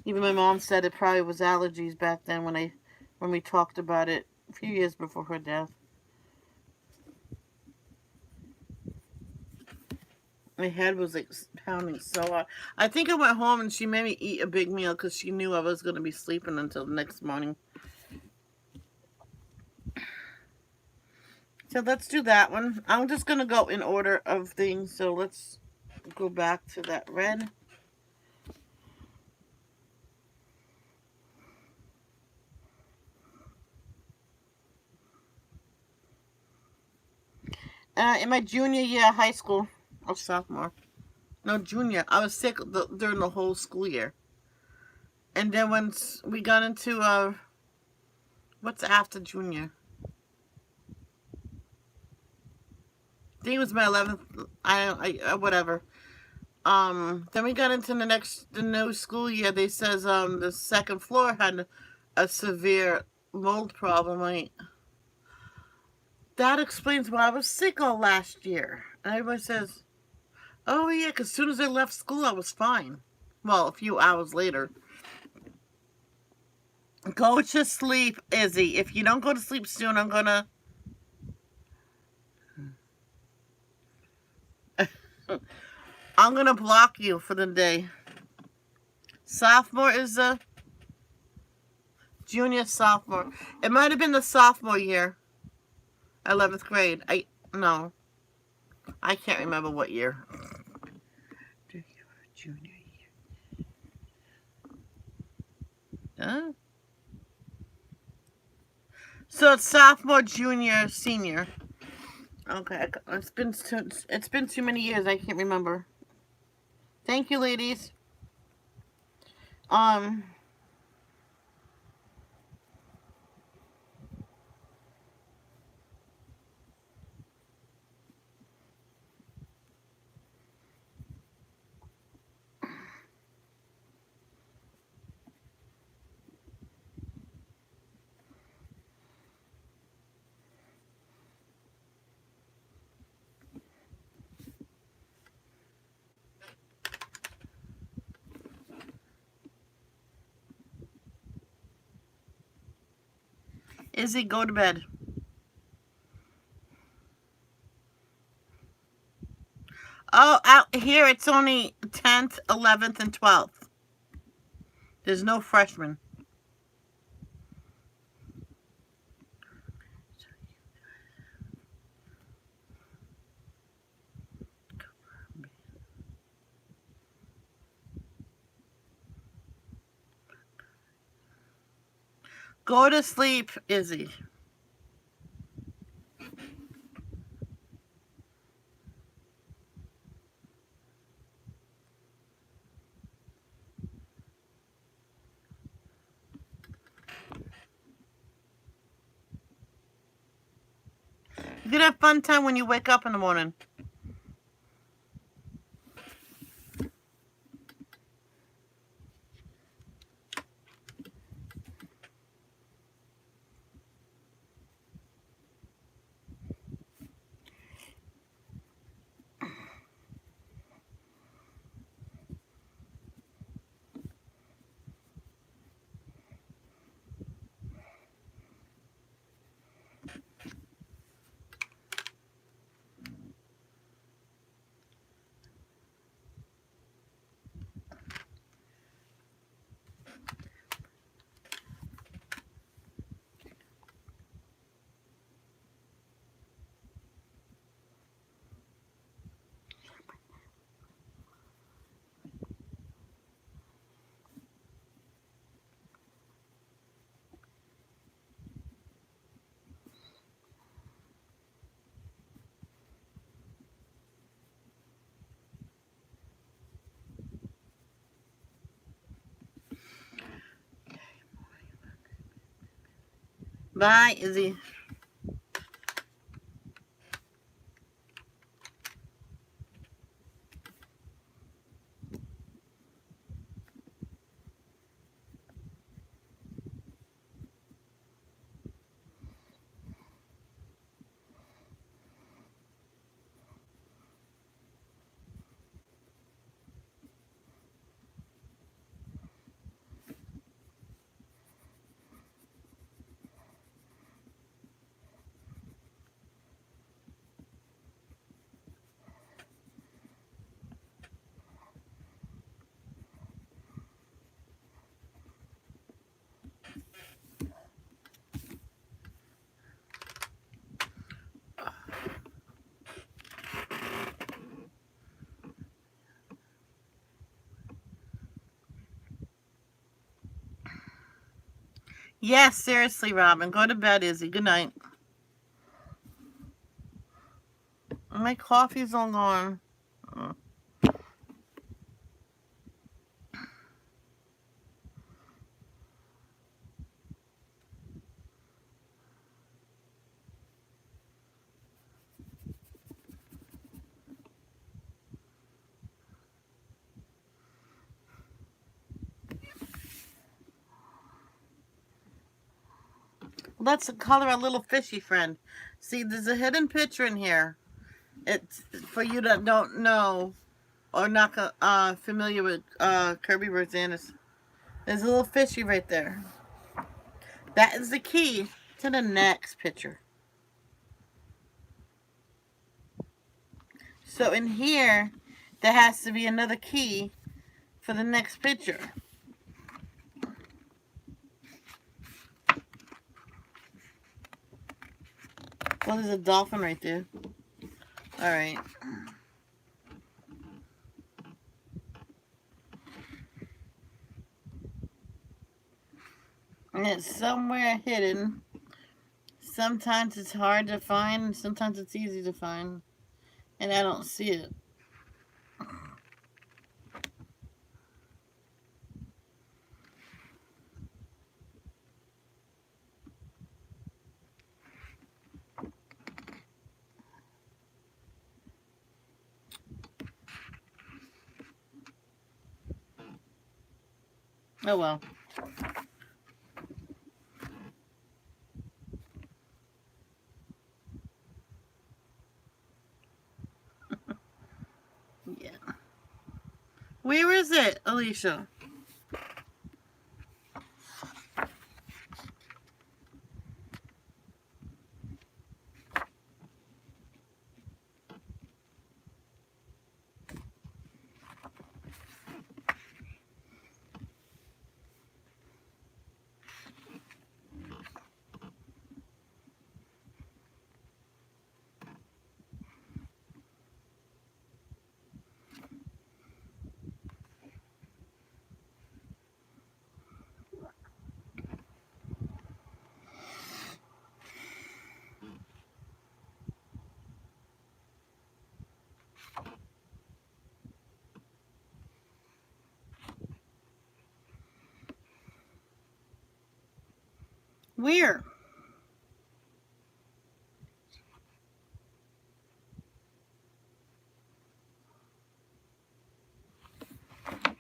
Even my mom said it probably was allergies back then when we talked about it a few years before her death. My head was like pounding so hard. I think I went home and she made me eat a big meal because she knew I was going to be sleeping until the next morning. So let's do that one. I'm just going to go in order of things. So let's go back to that red. In my junior year of high school, or sophomore, no, junior, I was sick during the whole school year. And then once we got into, what's after junior? I think it was my 11th, whatever. Then we got into the new school year. They says, the second floor had a severe mold problem. Like, that explains why I was sick all last year. And everybody says, oh yeah, because as soon as I left school, I was fine. Well, a few hours later. Go to sleep, Izzy. If you don't go to sleep soon, I'm gonna... I'm gonna block you for the day. Sophomore is the... Junior, sophomore. It might have been the sophomore year. 11th grade. No. I can't remember what year. Junior year. Huh? So it's sophomore, junior, senior. Okay, it's been too many years. I can't remember. Thank you, ladies. Um, Izzy, go to bed. Oh, out here it's only 10th, 11th, and 12th. There's no freshmen. Go to sleep, Izzy. You can have fun time when you wake up in the morning. Bye, Izzy. Yes, seriously, Robin. Go to bed, Izzy. Good night. My coffee's all gone. Let's color a little fishy friend. See, there's a hidden picture in here. It's for you that don't know or not familiar with Kirby Rosanis. There's a little fishy right there. That is the key to the next picture. So in here, there has to be another key for the next picture. Well, there's a dolphin right there. All right. And it's somewhere hidden. Sometimes it's hard to find, and sometimes it's easy to find, and I don't see it. Oh well. Yeah. Where is it, Alicia? Where?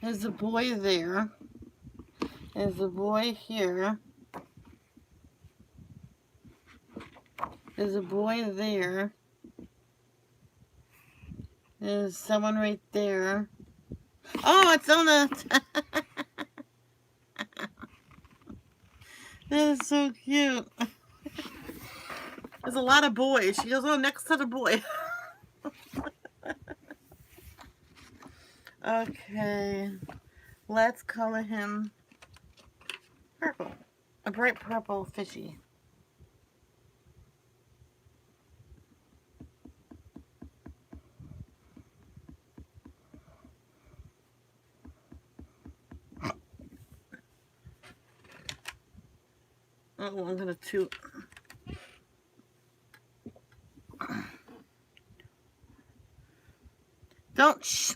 There's a boy there. There's a boy here. There's a boy there. There's someone right there. Oh, it's on the... That is so cute. There's a lot of boys. She goes, oh, next to the boy. Okay. Let's color him purple. A bright purple fishy. Oh, I'm going to toot. Don't shh.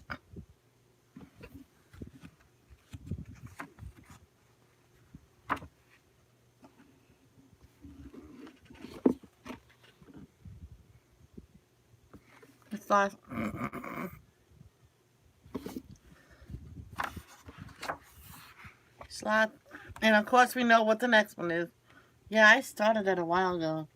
It's last. Slot. And of course we know what the next one is. Yeah, I started that a while ago.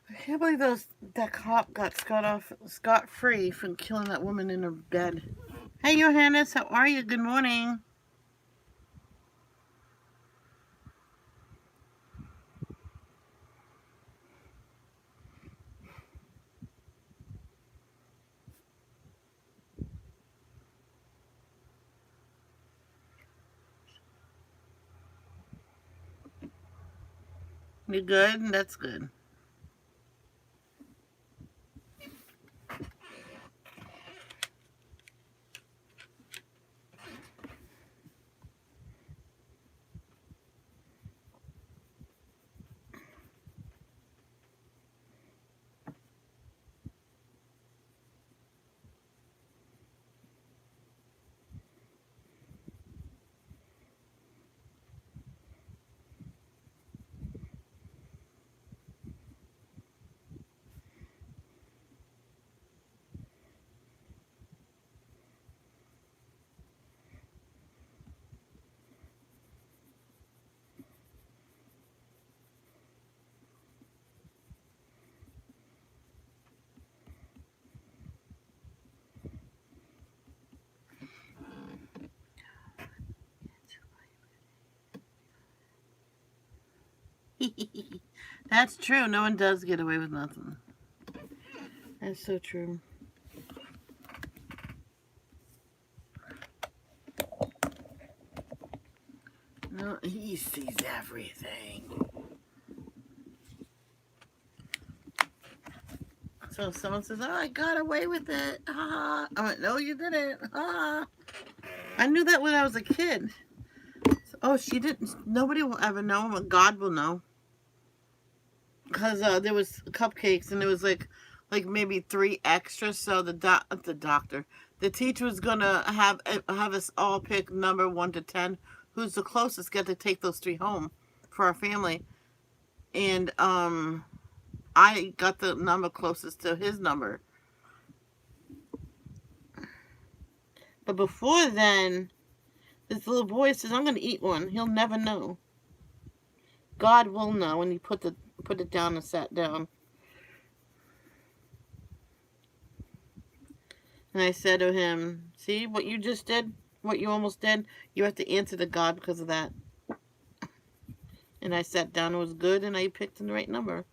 I can't believe that cop got scot free from killing that woman in her bed. Hey, Johannes, how are you? Good morning. You good? That's good. That's true. No one does get away with nothing. That's so true. No, he sees everything. So if someone says, "Oh, I got away with it," ah, I went, "No, you didn't." Ah, I knew that when I was a kid. So, oh, she didn't. Nobody will ever know, but God will know. Because there was cupcakes, and there was like maybe three extras. So the doctor, the teacher was gonna have us all pick number 1 to 10. Who's the closest? Get to take those three home for our family. And I got the number closest to his number. But before then, this little boy says, "I'm gonna eat one." He'll never know. God will know when he put it down and sat down. And I said to him, "See what you just did? What you almost did? You have to answer to God because of that." And I sat down, it was good, and I picked the right number.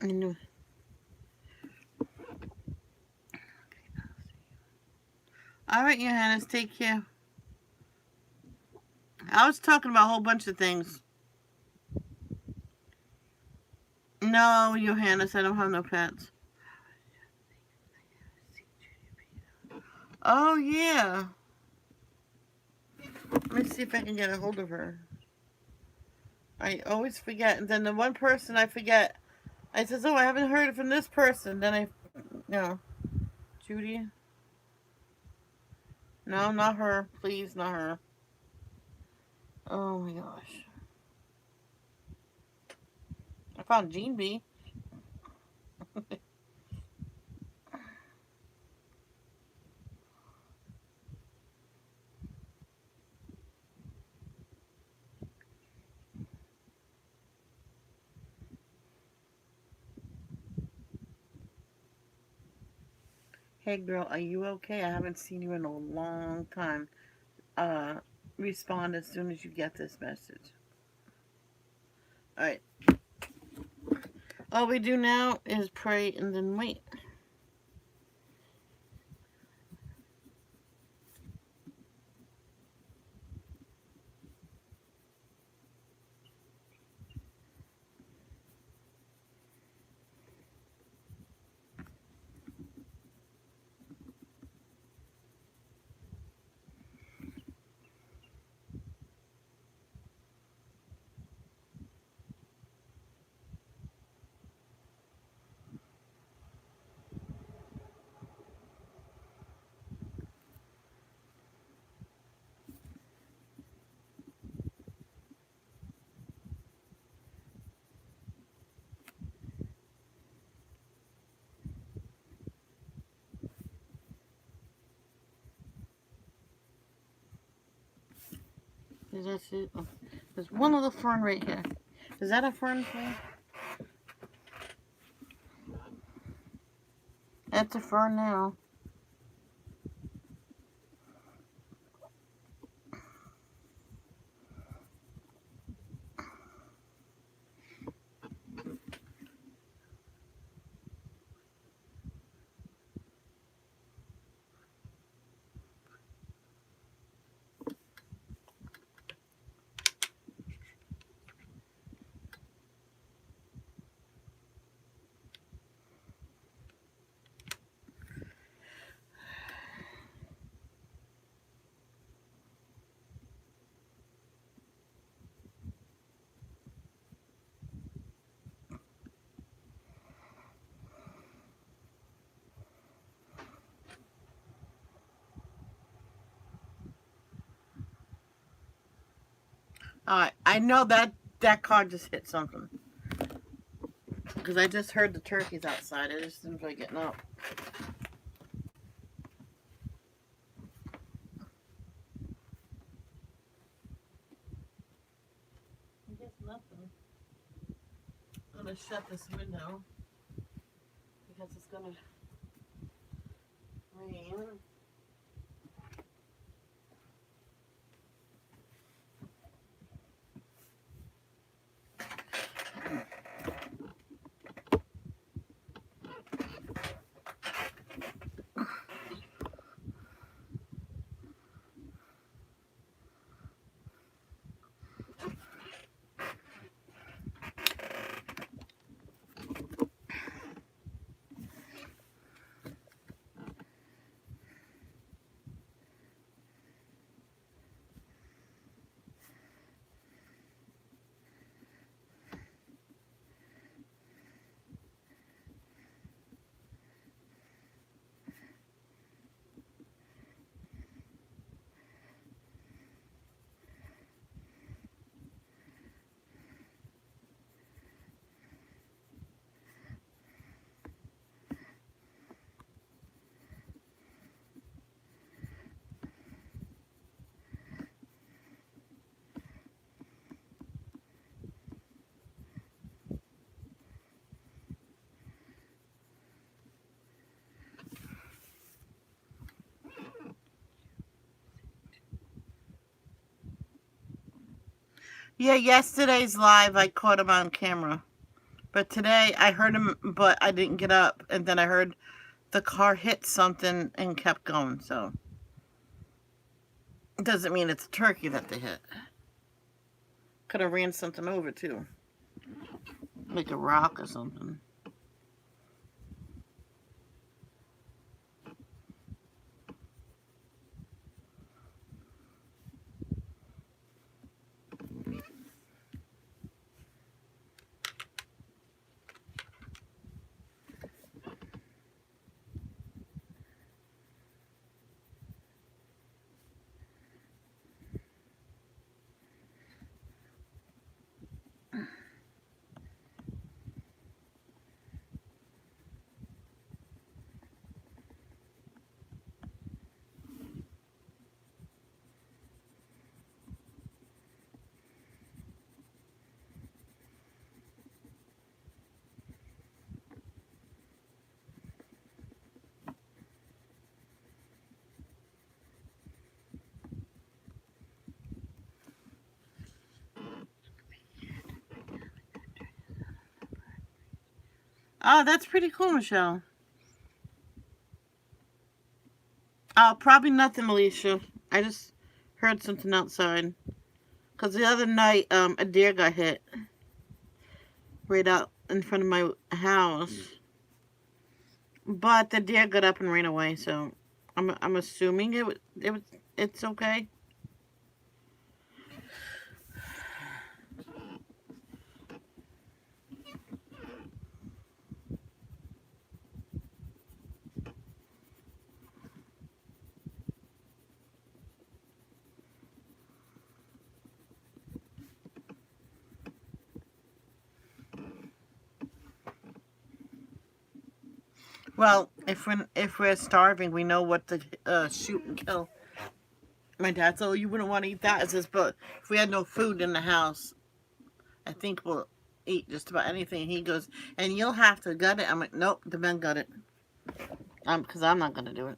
And, all right, Johannes, take care. I was talking about a whole bunch of things. No, Johannes, I don't have no pets. Oh, yeah. Let me see if I can get a hold of her. I always forget. And then the one person I forget, I says, "Oh, I haven't heard from this person." Then no. Judy? No, not her. Please, not her. Oh my gosh. I found Jean B. Hey girl, are you okay? I haven't seen you in a long time. Uh, Respond as soon as you get this message. Alright. All we do now is pray and then wait. Is that it? Oh, there's one other fern right here. Is that a fern thing? That's a fern now. Alright, I know that car just hit something. Because I just heard the turkeys outside. I just didn't feel like getting up. Nothing. I'm gonna shut this window because it's gonna rain. Yeah, yesterday's live, I caught him on camera. But today, I heard him, but I didn't get up. And then I heard the car hit something and kept going. So, it doesn't mean it's a turkey that they hit. Could have ran something over, too. Like a rock or something. Oh, that's pretty cool, Michelle. Oh, probably nothing, Alicia. I just heard something outside. Because the other night, a deer got hit right out in front of my house. But the deer got up and ran away, so I'm assuming it's okay. Well, if we're starving, we know what to shoot and kill. My dad said, "Oh, you wouldn't want to eat that." I says, "But if we had no food in the house, I think we'll eat just about anything." He goes, "And you'll have to gut it." I'm like, "Nope, the men got it." Because I'm not gonna do it.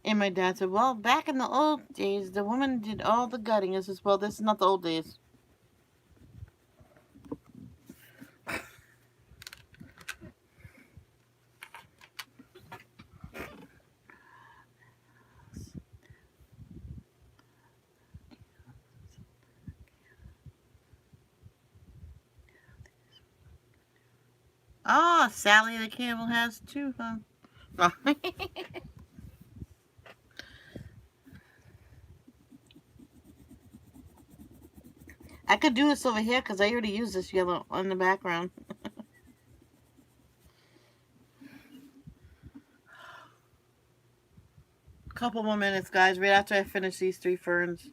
And my dad said, "Well, back in the old days, the woman did all the gutting." I says, "Well, this is not the old days." Oh, Sally the camel has too, huh? I could do this over here because I already used this yellow on the background. Couple more minutes, guys, right after I finish these 3 ferns.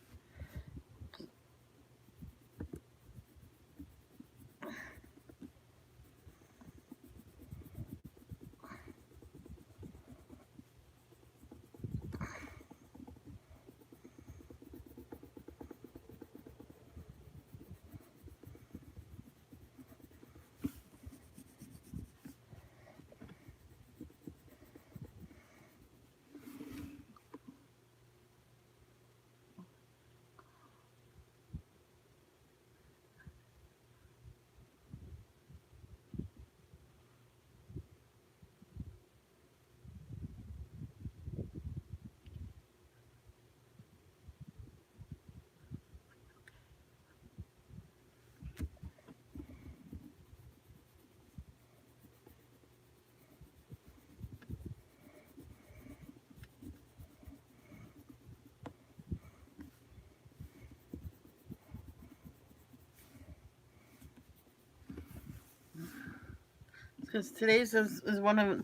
Because today's is one of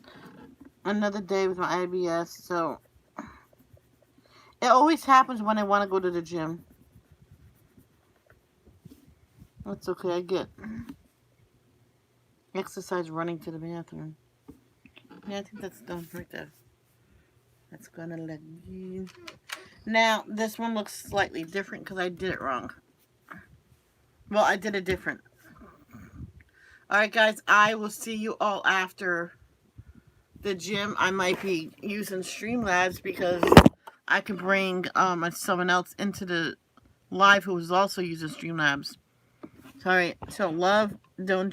another day with my IBS, so it always happens when I want to go to the gym. That's okay, I get exercise running to the bathroom. Yeah, I think that's done right there. That's gonna let you. Now, this one looks slightly different because I did it wrong. Well, I did it different. Alright, guys, I will see you all after the gym. I might be using Streamlabs because I can bring someone else into the live who is also using Streamlabs. Alright, so love, don't